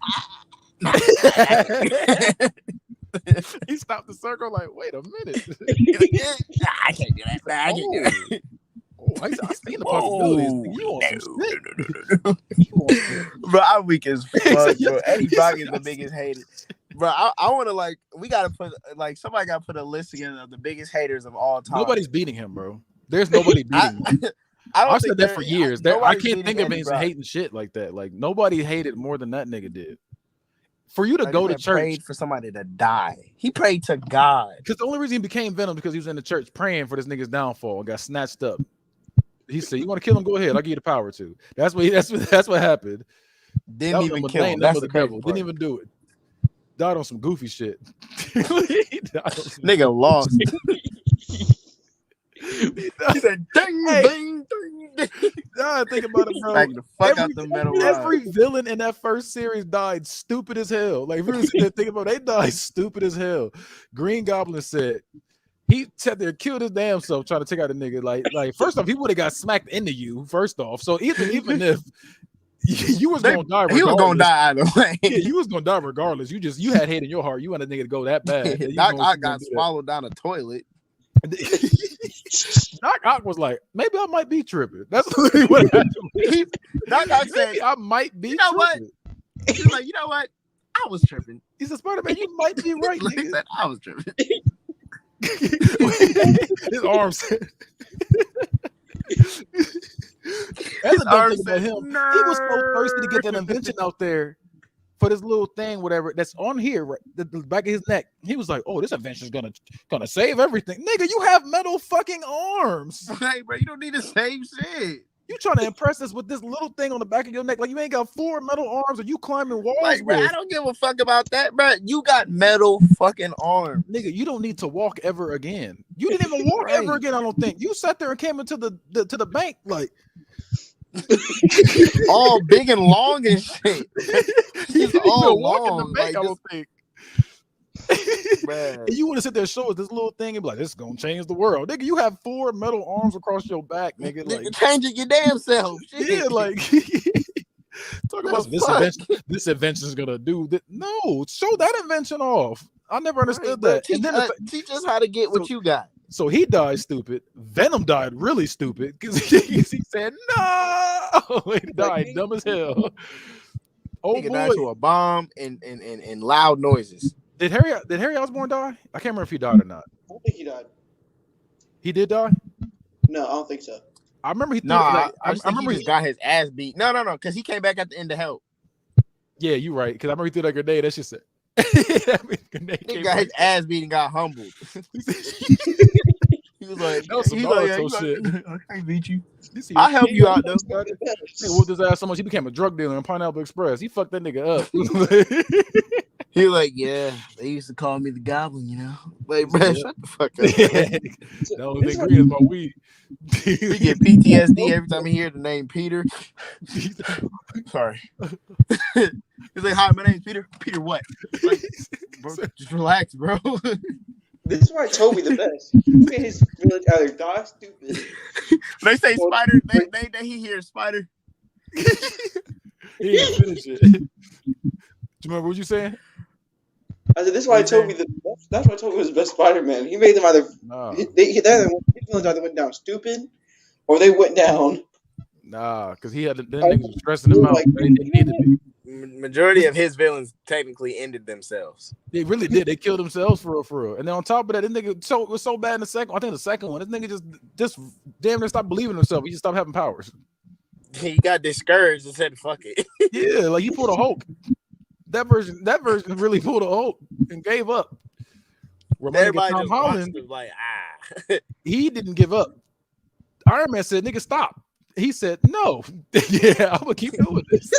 he stopped the circle like, wait a minute. I can't do that. I can't do that. I seen the possibilities. You want some bro, I'm weak as fuck, bro. Eddie Brock is the biggest hater. Bro, I want to, like, we got to put, like, somebody got to put a list together of the biggest haters of all time. Nobody's beating him, bro. There's nobody beating him. I've said that for years. I can't think of him hating shit like that. Like, nobody hated more than that nigga did. For you to go to church, prayed for somebody to die. He prayed to God. Because the only reason he became Venom because he was in the church praying for this nigga's downfall and got snatched up. He said, "You want to kill him? Go ahead. I'll give you the power to." That's what happened. Didn't even kill him. That's the devil. Didn't even do it. Died on some goofy shit. Nigga lost. He said, "Ding, ding, ding." Nah, think about it, bro. The fuck out the metal every villain in that first series died stupid as hell. Like, if you really think about it, they died stupid as hell. Green Goblin said he sat there, killed his damn self trying to take out a nigga. Like first off, he would have got smacked into you. First off, so even if you was gonna die, he was gonna die either way. Yeah, you was gonna die regardless. You had hate in your heart. You wanted a nigga to go that bad. Doc Ock got swallowed down a toilet. Doc Ock was like, maybe I might be tripping. That's literally what happened. Doc Ock said, I might be tripping. What? He's like, you know what? I was tripping. He said, Spiderman, you might be right. He said, I was tripping. His arms. That's the dumb thing about him. He was so thirsty to get that invention out there for this little thing, whatever that's on here, right, the back of his neck. He was like, "Oh, this invention is gonna save everything, nigga. You have metal fucking arms, hey, bro. You don't need to save shit. You trying to impress us with this little thing on the back of your neck? Like you ain't got 4 metal arms, or you climbing walls? Like, bro, I don't give a fuck about that, bro. You got metal fucking arms, nigga. You don't need to walk ever again. You didn't even walk ever again. I don't think you sat there and came into the bank like." all big and long and shit. He's all long. In the bank, I don't think. And you want to sit there and show us this little thing and be like, "This is gonna change the world, nigga." You have 4 metal arms across your back, nigga. Like changing your damn self. Shit. Yeah, like talk about this invention is gonna do that. No, show that invention off. I never understood that. Teach, and then teach us how to get what you got. So he died stupid. Venom died really stupid because he said no. He died dumb as hell. Oh boy, died to a bomb and loud noises. Did Harry Osborn die? I can't remember if he died or not. I don't think he died. He did die? No, I don't think so. I remember he. I remember he just got his ass beat. No, because he came back at the end to help. Yeah, you're right. Because I remember he threw that grenade. That shit said. He got his ass beat and got humbled. He was like, shit. I can't beat you. I'll help you out though. He whooped his ass so much he became a drug dealer in Pineapple Express. He fucked that nigga up. He was like, yeah, they used to call me the Goblin, you know. Like, bro, shut the fuck up. The only thing green is my weed. We get PTSD every time we hear the name Peter. Sorry. He's like, hi, my name's Peter. Peter what? Like, bro, just relax, bro. This is why Toby the best. Look at his village either die stupid. They say Spider. They he hears Spider. He didn't finish it. Do you remember what you saying? I said this is why Toby the best. That's why Toby was the best Spider-Man. He made them either his villains either went down stupid or they went down. Nah, because he had them niggas stressing him out. They didn't need to be. Majority of his villains technically ended themselves. They really did. They killed themselves for real. And then on top of that, this nigga was so bad in the second. I think the second one, this nigga just damn near stopped believing in himself. He just stopped having powers. He got discouraged and said, "Fuck it." Yeah, like he pulled a Hulk. That version really pulled a Hulk and gave up. Where everybody Tom just Holland, was like, he didn't give up. Iron Man said, "Nigga, stop." He said, "No, yeah, I'm gonna keep doing this."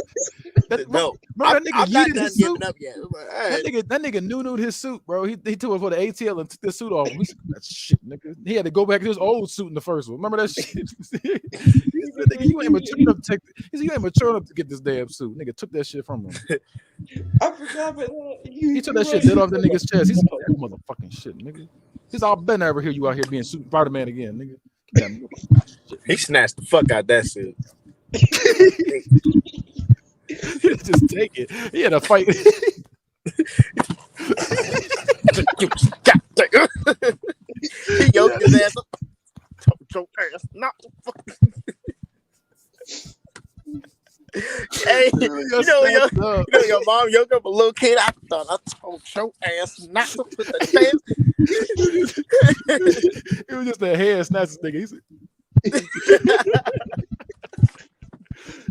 No, that nigga I'm not done his suit. giving up yet. Like, right. That nigga nude his suit, bro. He took it for the ATL and took the suit off. We said, that shit, nigga. He had to go back to his old suit in the first one. Remember that shit? He said, nigga, you ain't mature enough to take. He said, you ain't mature enough to get this damn suit. Nigga took that shit from him. I forgot, but he took that shit dead off the nigga's chest. He said, that motherfucking shit, nigga. He's all been ever hear you out here being Spiderman again, nigga. He snatched the fuck out that suit. Just take it. He had a fight. He yoked his ass up. Told your ass not to fucking. Hey, you know your mom yoked up a little kid. I thought I told your ass not to put the dance. It was just a head snatch nigga. He said,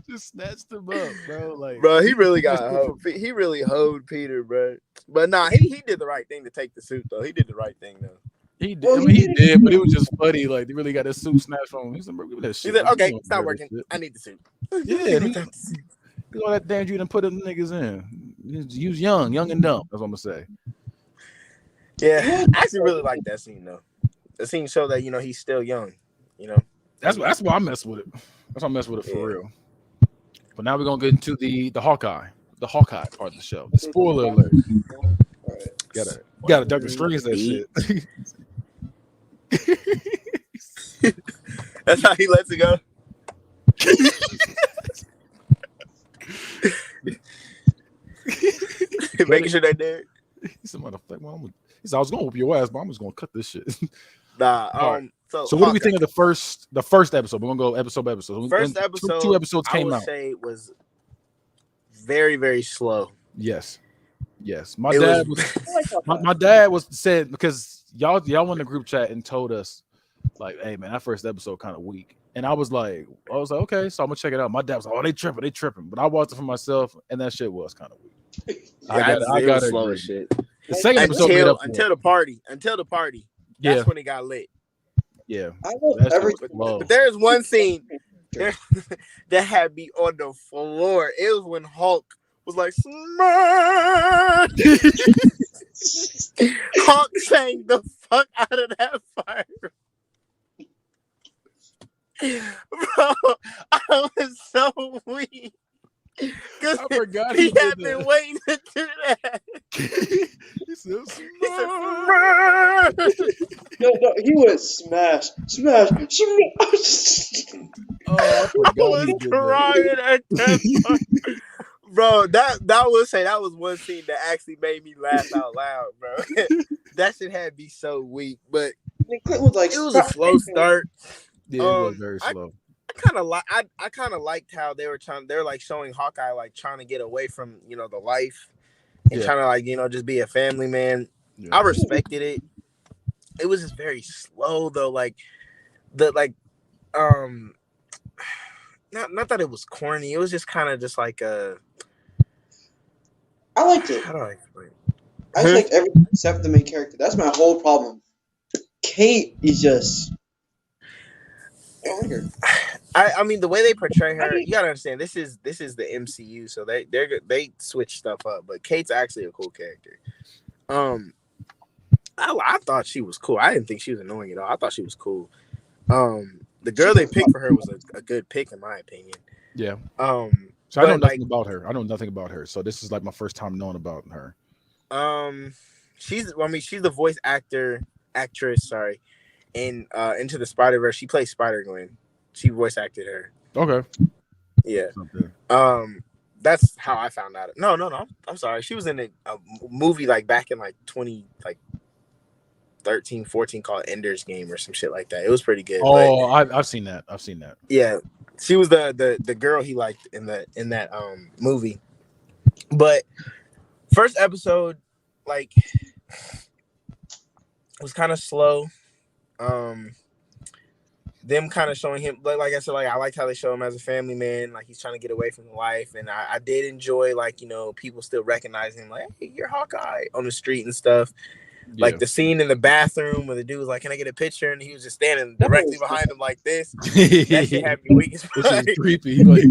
just snatched him up, bro. Like, bro, he really got hoed. He really hoed Peter, bro. But nah, he did the right thing to take the suit, though. He did the right thing, though. He did. I mean, he did, but it was just funny. Like, they really got his suit snatched from him. He said, bro, give me that shit. He said, okay, stop working. I need the suit. Yeah, all that damn you done put them niggas in. You was young and dumb. That's what I'm gonna say. Yeah, I actually really like that scene, though. The scene showed that, he's still young, That's why I mess with it. That's why I mess with it for real. But now we're gonna get into the Hawkeye part of the show. Spoiler alert. Gotta Dr. Strange that shit. That's how he lets it go. Making sure they did. He said, "Motherfucker, he said I was gonna whoop your ass, but I'm just gonna cut this shit." Nah. So what do we think of the first episode? We're gonna go episode by episode. First episode, two episodes came out. I would say it was very, very slow. Yes. My dad was said, because y'all went in the group chat and told us, like, hey man, that first episode kind of weak. And I was like, okay, so I'm gonna check it out. My dad was like, oh, they tripping. But I watched it for myself, and that shit was kind of weak. I got slow as shit. The second episode until the party. That's when it got lit. Yeah. But there's one scene that had me on the floor. It was when Hulk was like, Smash! Hulk sang the fuck out of that fire. Bro, I was so weak. I forgot he had been waiting to do that. He said, No, he went smash. Oh, I was crying at that point. Bro, that would say that was one scene that actually made me laugh out loud, bro. That shit had me so weak, but it was a slow start. Yeah, it was very slow. I kind of liked how they were like showing Hawkeye like trying to get away from the life and trying to like just be a family man. Yeah. I respected it. It was just very slow though, like not that it was corny. It was just kind of just like I liked it. How do I explain? I liked everything except the main character. That's my whole problem. Kate is just. I mean the way they portray her, you gotta understand. This is the MCU, so they switch stuff up. But Kate's actually a cool character. I thought she was cool. I didn't think she was annoying at all. I thought she was cool. The girl they picked for her was a good pick in my opinion. Yeah. So I know nothing about her. So this is like my first time knowing about her. she's the voice actress. Sorry, in Into the Spider-Verse. She plays Spider-Gwen. She voice acted her. Okay. Yeah. Okay. That's how I found out. No. I'm sorry. She was in a movie like back in like 2013, 14 called Ender's Game or some shit like that. It was pretty good. Oh, I've seen that. Yeah, she was the girl he liked in that movie. But first episode, like, was kind of slow. Them kind of showing him, like I said, like I liked how they show him as a family man, like he's trying to get away from the life, and I did enjoy, like, you know, people still recognizing him, like, hey, you're Hawkeye on the street and stuff. Yeah. Like the scene in the bathroom where the dude was like, "Can I get a picture?" and he was just standing directly behind him like this. That shit had me weak as fuck. This is creepy. Like,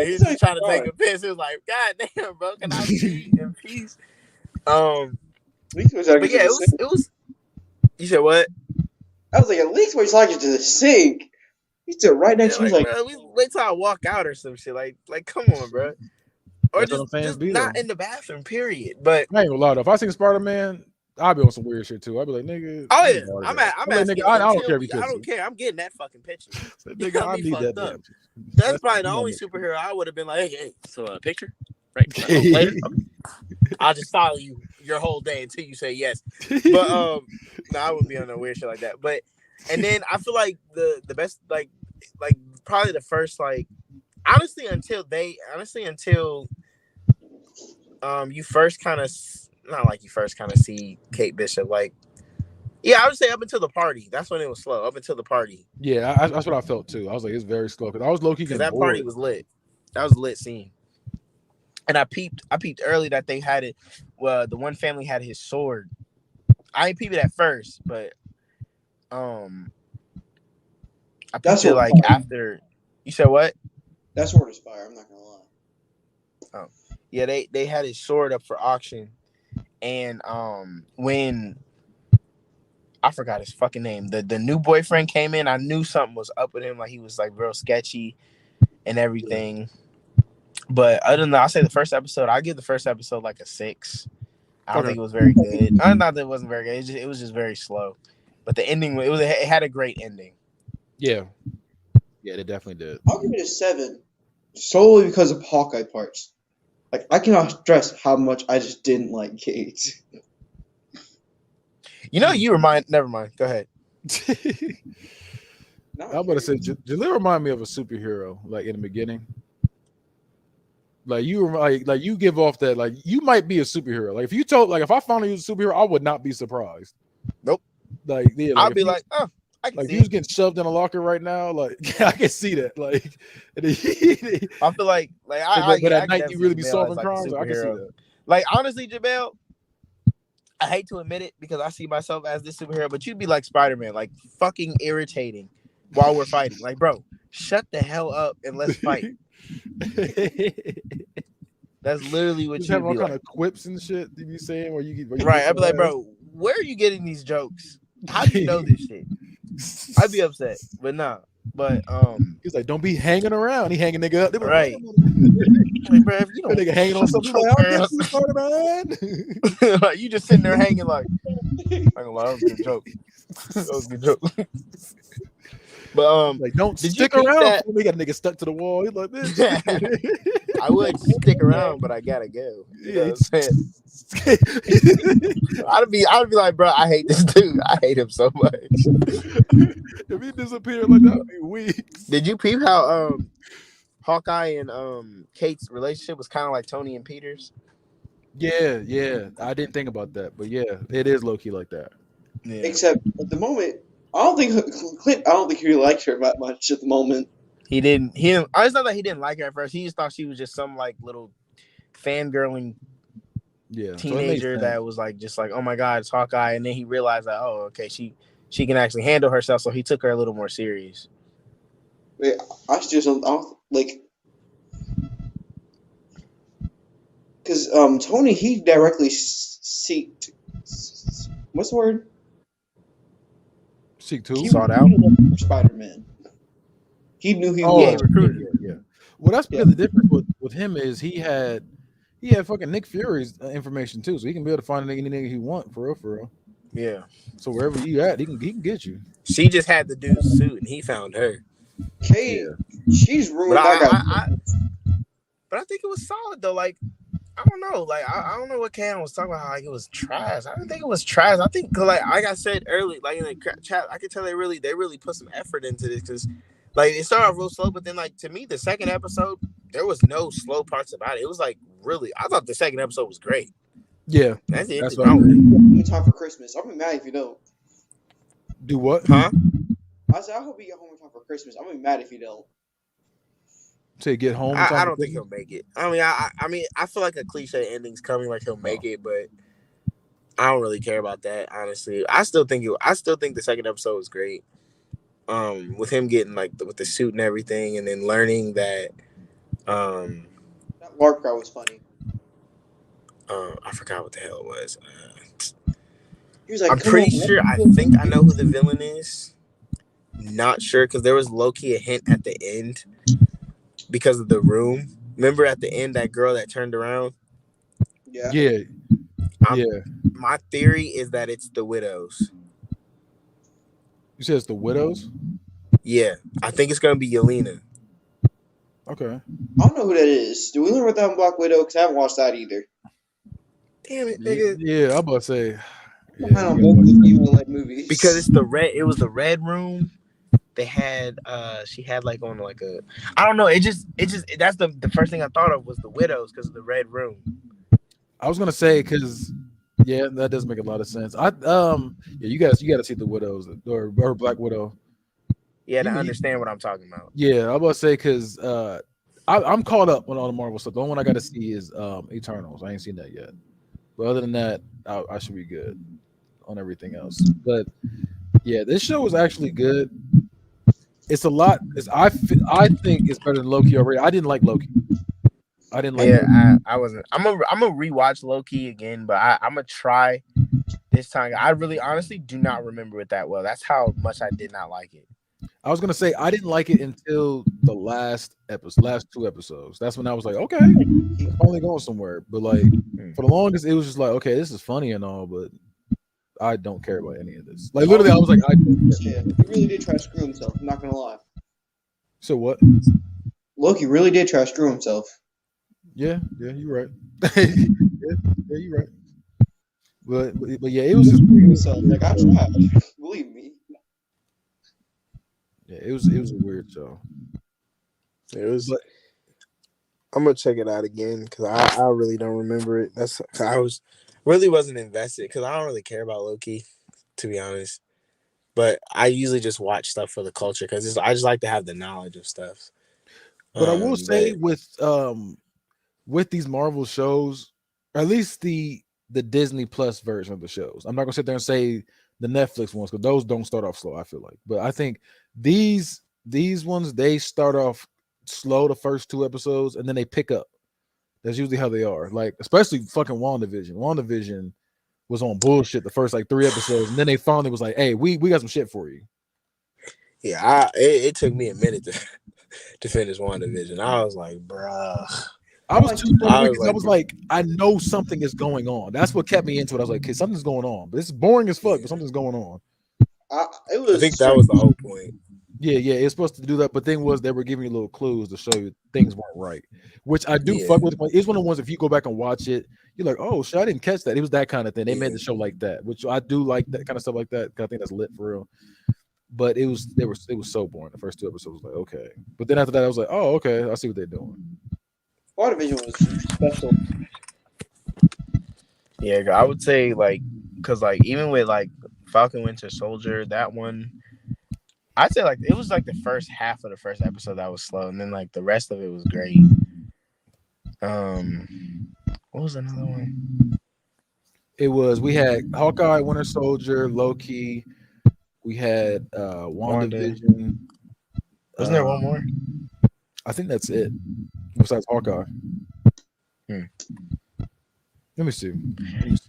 he's just trying to take a piss. It was like, God damn, bro, can I be in peace? But yeah, it was. You said what? I was like, at least when he's talking to the sink, he stood right next to me, like, bro, wait till I walk out or some shit. Like, come on, bro. Or just not in the bathroom, period. But I ain't gonna lie though. If I seen Spider-Man, I'd be on some weird shit too. I'd be like, nigga. Oh yeah, I'm nigga, I don't care if you I don't care. I'm getting that fucking picture. Nigga, I need that damn. That's probably the only superhero I would have been like, hey, so a picture, right? Later. I'll just follow you your whole day until you say yes. But no, I wouldn't be on no weird shit like that. But and then I feel like the best like probably the first honestly until you first kind of see Kate Bishop, like, yeah, I would say up until the party. That's when it was slow. Up until the party. Yeah, that's what I felt too. I was like, it's very slow because I was low key because that party was lit. That was a lit scene. And I peeped early that they had it. Well, the one family had his sword. I ain't peeped it at first, but I peeped it like after. You said what? That sword is fire. I'm not gonna lie. Oh, yeah, they had his sword up for auction, and when I forgot his fucking name, the new boyfriend came in, I knew something was up with him. Like he was like real sketchy and everything. But other than that, I'll say the first episode, I give the first episode like a 6. I don't think it was very good. Not that it wasn't very good. It was just very slow. But the ending, it had a great ending. Yeah, it definitely did. I'll give it a 7, solely because of Hawkeye parts. Like, I cannot stress how much I just didn't like Kate. You know, never mind. Go ahead. I'm about to say, Jaleel remind me of a superhero, like in the beginning. Like you give off that, like you might be a superhero. Like if I found you was a superhero, I would not be surprised. Nope. Like yeah, I'll be like, oh, I can like see he was getting shoved in a locker right now. Like I can see that. Like I feel like but at night you really be solving crimes. I can see that. Like honestly, Jabel, I hate to admit it because I see myself as this superhero, but you'd be like Spiderman, like fucking irritating while we're fighting. Like, bro, shut the hell up and let's fight. That's literally what you have all kind of quips and shit you be saying where you right. I'd be like, bro, where are you getting these jokes? How do you know this shit? I'd be upset, but nah. But he's like, don't be hanging around. He hanging nigga up, right? Like, bro, if you don't nigga hanging on something, like, like, you just sitting there hanging like, I ain't gonna lie, that was a good joke. That was a good joke. But like, don't stick around. We got a nigga stuck to the wall. He's like this. I would stick around, but I gotta go. You know what I'm saying? I'd be like, bro, I hate this dude. I hate him so much. If he disappeared like that, would be weak. Did you peep how Hawkeye and Kate's relationship was kind of like Tony and Peter's? Yeah. I didn't think about that, but yeah, it is low key like that. Yeah. Except at the moment, I don't think he liked her that much at the moment. He didn't. It's not that he didn't like her at first. He just thought she was just some like little fangirling teenager that was like just like, oh my god, it's Hawkeye. And then he realized that, oh, okay, she can actually handle herself. So he took her a little more serious. Yeah, I don't like, because Tony, he directly seeked. What's the word? Seek who? He sought out Spider-Man. He knew he recruited. Yeah. Well, that's because the difference with him is he had He had fucking Nick Fury's information too, so he can be able to find any nigga he want for real, for real. Yeah. So wherever you at, he can get you. She just had the dude's suit, and he found her. Kate, she's But ruined that guy. but I think it was solid though. Like I don't know. Like I don't know what Cam was talking about. How like, it was trash. I didn't think it was trash. I think like I said early, like in the chat, I could tell they really put some effort into this because like it started off real slow, but then like to me the second episode there was no slow parts about it. It was like really. I thought the second episode was great. Yeah, that's it. That's what I mean. Time for Christmas. I'll be mad if you don't. Do what? Huh? I said I hope you get home in time for Christmas. I'm gonna be mad if you don't. To get home. I don't think he'll make it. I mean, I feel like a cliche ending's coming, like he'll make it, but I don't really care about that. Honestly, I still think the second episode was great. With him getting like with the suit and everything, and then learning that. That LARP guy was funny. I forgot what the hell it was. He was like, I'm pretty sure. I think I know who the villain is. Not sure because there was low-key a hint at the end. Because of the room. Remember at the end that girl that turned around? Yeah. My theory is that it's the widows. You said it's the widows? Yeah. I think it's gonna be Yelena. Okay. I don't know who that is. Do we learn about that on Black Widow? Because I haven't watched that either. Damn it, nigga. Yeah, I'm about to say. I don't know both evil movies. Because it's it was the red room. They had she had like on like a I don't know, it just that's the first thing I thought of was the widows because of the red room. I was gonna say because that does make a lot of sense. You got to see the widows or Black Widow. Yeah, to understand what I'm talking about. Yeah, I'm about to say because I'm caught up on all the Marvel stuff. The only one I got to see is Eternals. I ain't seen that yet. But other than that, I should be good on everything else. But yeah, this show is actually good. It's a lot. I think it's better than Loki already. I didn't like Loki. I wasn't. I'm gonna rewatch Loki again, but I'm gonna try this time. I really honestly do not remember it that well. That's how much I did not like it. I was gonna say I didn't like it until the last two episodes. That's when I was like, okay, it's finally going somewhere. But like for the longest, it was just like, okay, this is funny and all, but I don't care about any of this. Like literally, I was like, I don't care. Yeah, he really did try to screw himself. I'm not gonna lie. So what? Loki really did try to screw himself. Yeah, you're right. yeah, you're right. But yeah, it was just himself. Like I tried. Believe me. Yeah, it was a weird show. It was. But, I'm gonna check it out again because I really don't remember it. I wasn't invested because I don't really care about Loki, to be honest. But I usually just watch stuff for the culture because I just like to have the knowledge of stuff. But I will say with these Marvel shows, or at least the Disney Plus version of the shows, I'm not gonna sit there and say the Netflix ones because those don't start off slow. I feel like, but I think these ones they start off slow the first 2 episodes and then they pick up. That's usually how they are. Like especially fucking WandaVision. WandaVision was on bullshit the first like 3 episodes, and then they finally was like, "Hey, we got some shit for you." Yeah, it took me a minute to finish WandaVision. I was like, bruh. I was like, I know something is going on. That's what kept me into it. I was like, okay, something's going on. But it's boring as fuck, but something's going on. I think that was the whole point. Yeah, it's supposed to do that. But thing was, they were giving you little clues to show you things weren't right, which I do fuck with. It's one of the ones, if you go back and watch it, you're like, oh, shit, I didn't catch that. It was that kind of thing. They made the show like that, which I do like that kind of stuff like that. I think that's lit for real. But it was so boring. The first 2 episodes was like, okay. But then after that, I was like, oh, okay, I see what they're doing. WandaVision was special. Yeah, I would say like, cause like even with like Falcon Winter Soldier, that one, I'd say like it was like the first half of the first episode that was slow, and then like the rest of it was great. What was another one? We had Hawkeye, Winter Soldier, Loki. We had WandaVision. Wasn't there one more? I think that's it. Besides Hawkeye. Let me see.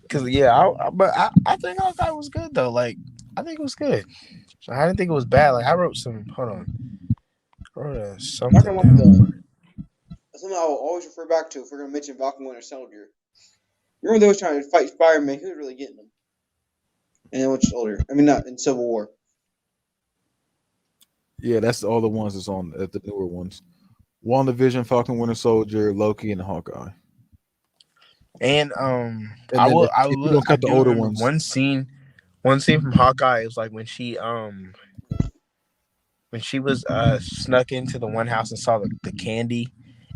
Because I think Hawkeye was good though. Like I think it was good. I didn't think it was bad. Like I wrote some. Hold on. I wrote something. something I will always refer back to if we're going to mention Falcon Winter Soldier. Remember they was trying to fight Spider-Man? He was really getting them. And then Winter Soldier. I mean, not in Civil War. Yeah, that's all the ones that's on the newer ones. WandaVision, Falcon Winter Soldier, Loki, and Hawkeye. And I don't cut the older ones. One scene from Hawkeye is like when she was snuck into the one house and saw the candy,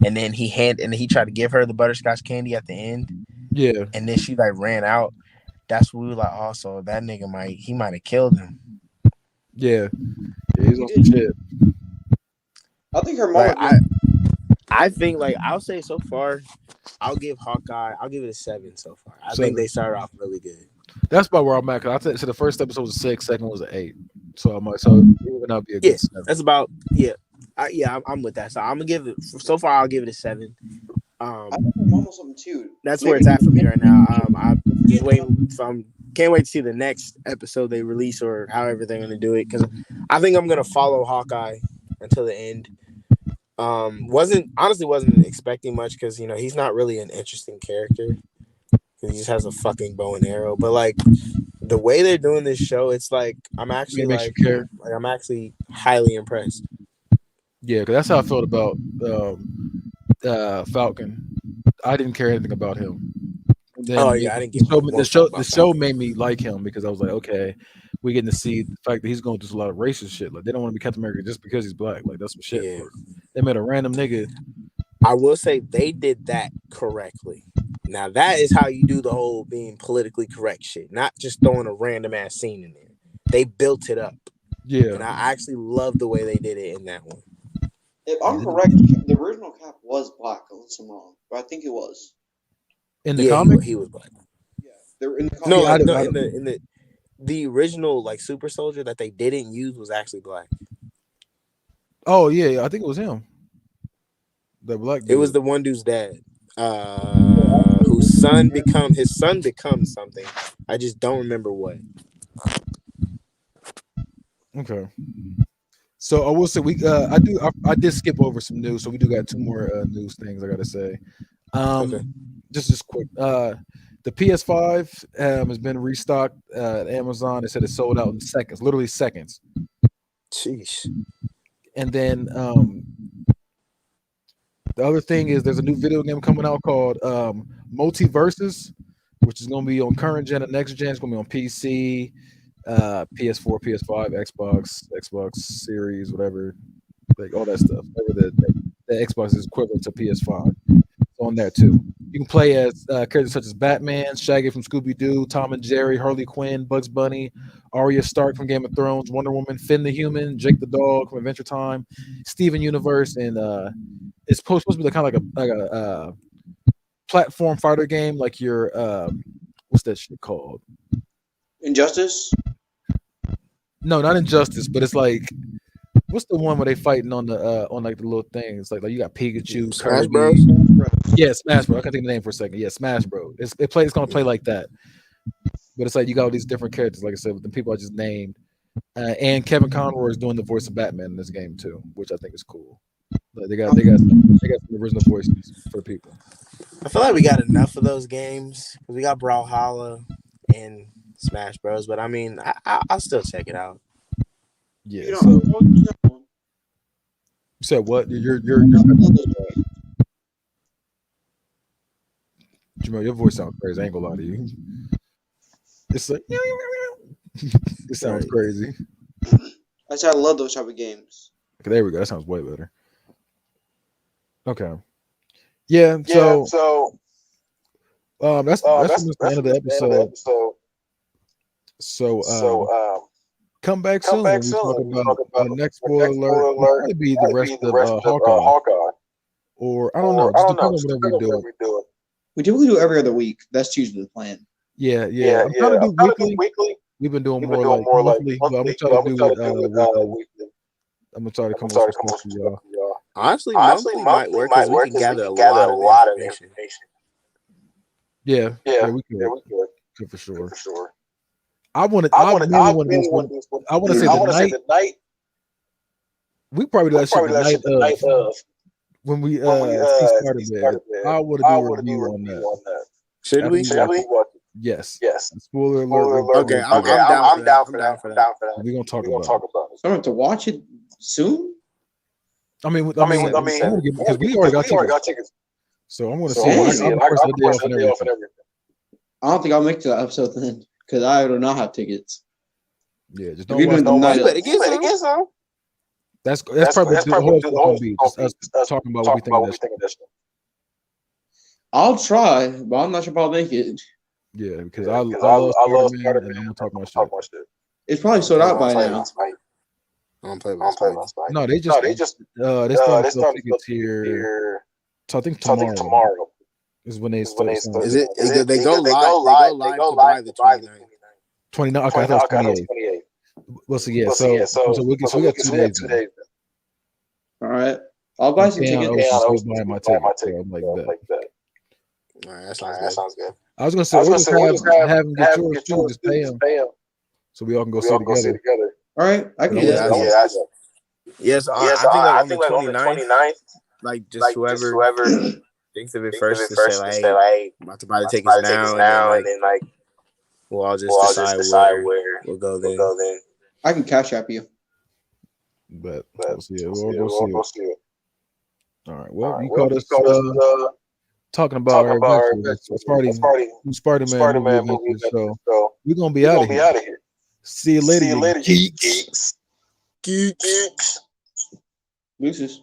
and then he tried to give her the butterscotch candy at the end. Yeah. And then she like ran out. That's when we were like, oh, so that nigga might have killed him. Yeah. He's on some shit. I think her mom. Like, I think like I'll say so far, I'll give it a 7 so far. I think they started off really good. That's about where I'm at. Cause I think the first episode was a 6, second was an 8. So I'm like, so it would not be a good 7. That's about I'm with that. So I'm gonna give it so far. I'll give it a 7. I think her mom was something too. That's where it's at for me right now. I'm just waiting. Can't wait to see the next episode they release or however they're gonna do it, because I think I'm gonna follow Hawkeye until the end. Wasn't expecting much because he's not really an interesting character. He just has a fucking bow and arrow. But like the way they're doing this show, it's like I'm actually I'm actually highly impressed. Yeah, because that's how I felt about Falcon. I didn't care anything about him. Then, I didn't get the show made me like him because I was like, okay, we're getting to see the fact that he's going through a lot of racist shit. Like they don't want to be Captain America just because he's black. Like that's some shit. Yeah. They made a random nigga. I will say they did that correctly. Now that is how you do the whole being politically correct shit, not just throwing a random ass scene in there. They built it up. Yeah. And I actually love the way they did it in that one. If I'm correct, the original Cap was black, unless I'm wrong. But I think it was. In the comic? He was black. Yeah. They were in the comic. In the original like super soldier that they didn't use was actually black. Oh yeah, I think it was him. The black dude. It was the one dude's dad. Whose son becomes something. I just don't remember what. Okay. So I will say I did skip over some news, so we do got 2 more news things I gotta say. Okay. Just quick. The PS5 has been restocked at Amazon. They said it sold out in seconds, literally seconds. Sheesh. And then the other thing is there's a new video game coming out called Multiverses, which is going to be on current gen and next gen. It's going to be on PC, PS4, PS5, Xbox Series, whatever, like all that stuff. Whatever the Xbox is equivalent to PS5. It's on there too. You can play as characters such as Batman, Shaggy from Scooby-Doo, Tom and Jerry, Harley Quinn, Bugs Bunny, Arya Stark from Game of Thrones, Wonder Woman, Finn the Human, Jake the Dog from Adventure Time, Steven Universe, and it's supposed to be kind of like a platform fighter game, like your what's that shit called? Injustice? No, not Injustice, but it's like what's the one where they fighting on the on like the little things like you got Pikachu, Smash Kirby. Bros. Yeah, Smash Bros. I can't think of the name for a second. Yeah, Smash Bros. It's gonna play like that, but it's like you got all these different characters, like I said, with the people I just named, and Kevin Conroy is doing the voice of Batman in this game too, which I think is cool. Like they got some original voices for the people. I feel like we got enough of those games. We got Brawlhalla and Smash Bros. But I mean, I'll still check it out. Yeah. So, you said what? You're Jamal, your voice sounds crazy. I ain't gonna lie to you. It's like it sounds crazy. I said I love those type of games. Okay, there we go. That sounds way better. Okay. Yeah. So that's the end of the episode. So come back soon. We talk about the next spoiler alert. Probably be the rest of Hawkeye. Or I don't know. Just depending on whatever we do. We typically do every other week. That's usually the plan. Yeah. I'm trying to do weekly. We've been doing more like monthly. I'm gonna try to do it weekly. I'm gonna try to come up with some stuff for y'all. Honestly, monthly might work because we can gather a lot of information. Yeah, we could for sure. I want to say the night. We probably do that shit the night of. when we see Spider-Man, I want to do a review on that. Should we? Yes. Spoiler Spoiler alert. alert. Okay, I'm down for that. We're gonna talk about it. So I'm going to watch it soon. I mean, because we already got tickets. So I'm gonna see. I'm the first day off and everything. I don't think I'll make it to that episode then because I do not have tickets. Yeah, just If you're don't doing watch the it. night. You better get some. That's probably the whole gonna be just us talking about what we think of this. I'll try, but I'm not sure if I'll make it. Yeah, because I love Spider-Man, and I'm gonna talk my shit. It's probably sold out by now. I don't play with Spider. No, they started to sell tickets here. So I think tomorrow is when they start. Is it? They go live to buy the 29th. 29. Okay, I thought it was 28. Well, so yeah, so we got 2 days. All right, I'll buy some tickets. I was buying my ticket. I'm like that. All right, that sounds good. I was gonna say, we'll just have them get yours too. Just pay them, so we all can go see it together. All right, I can do Yeah, that. Yes, I think like on the 29th, like just whoever thinks of it first to say like, hey, I'm about to buy the tickets now, and then like we'll all just decide where we'll go then. I can cash app you. But we'll see it. We'll go see it. All right. Well, you caught us talking about our Spider-Man movie. So we're gonna be out of here. See you later, geeks. Deuces.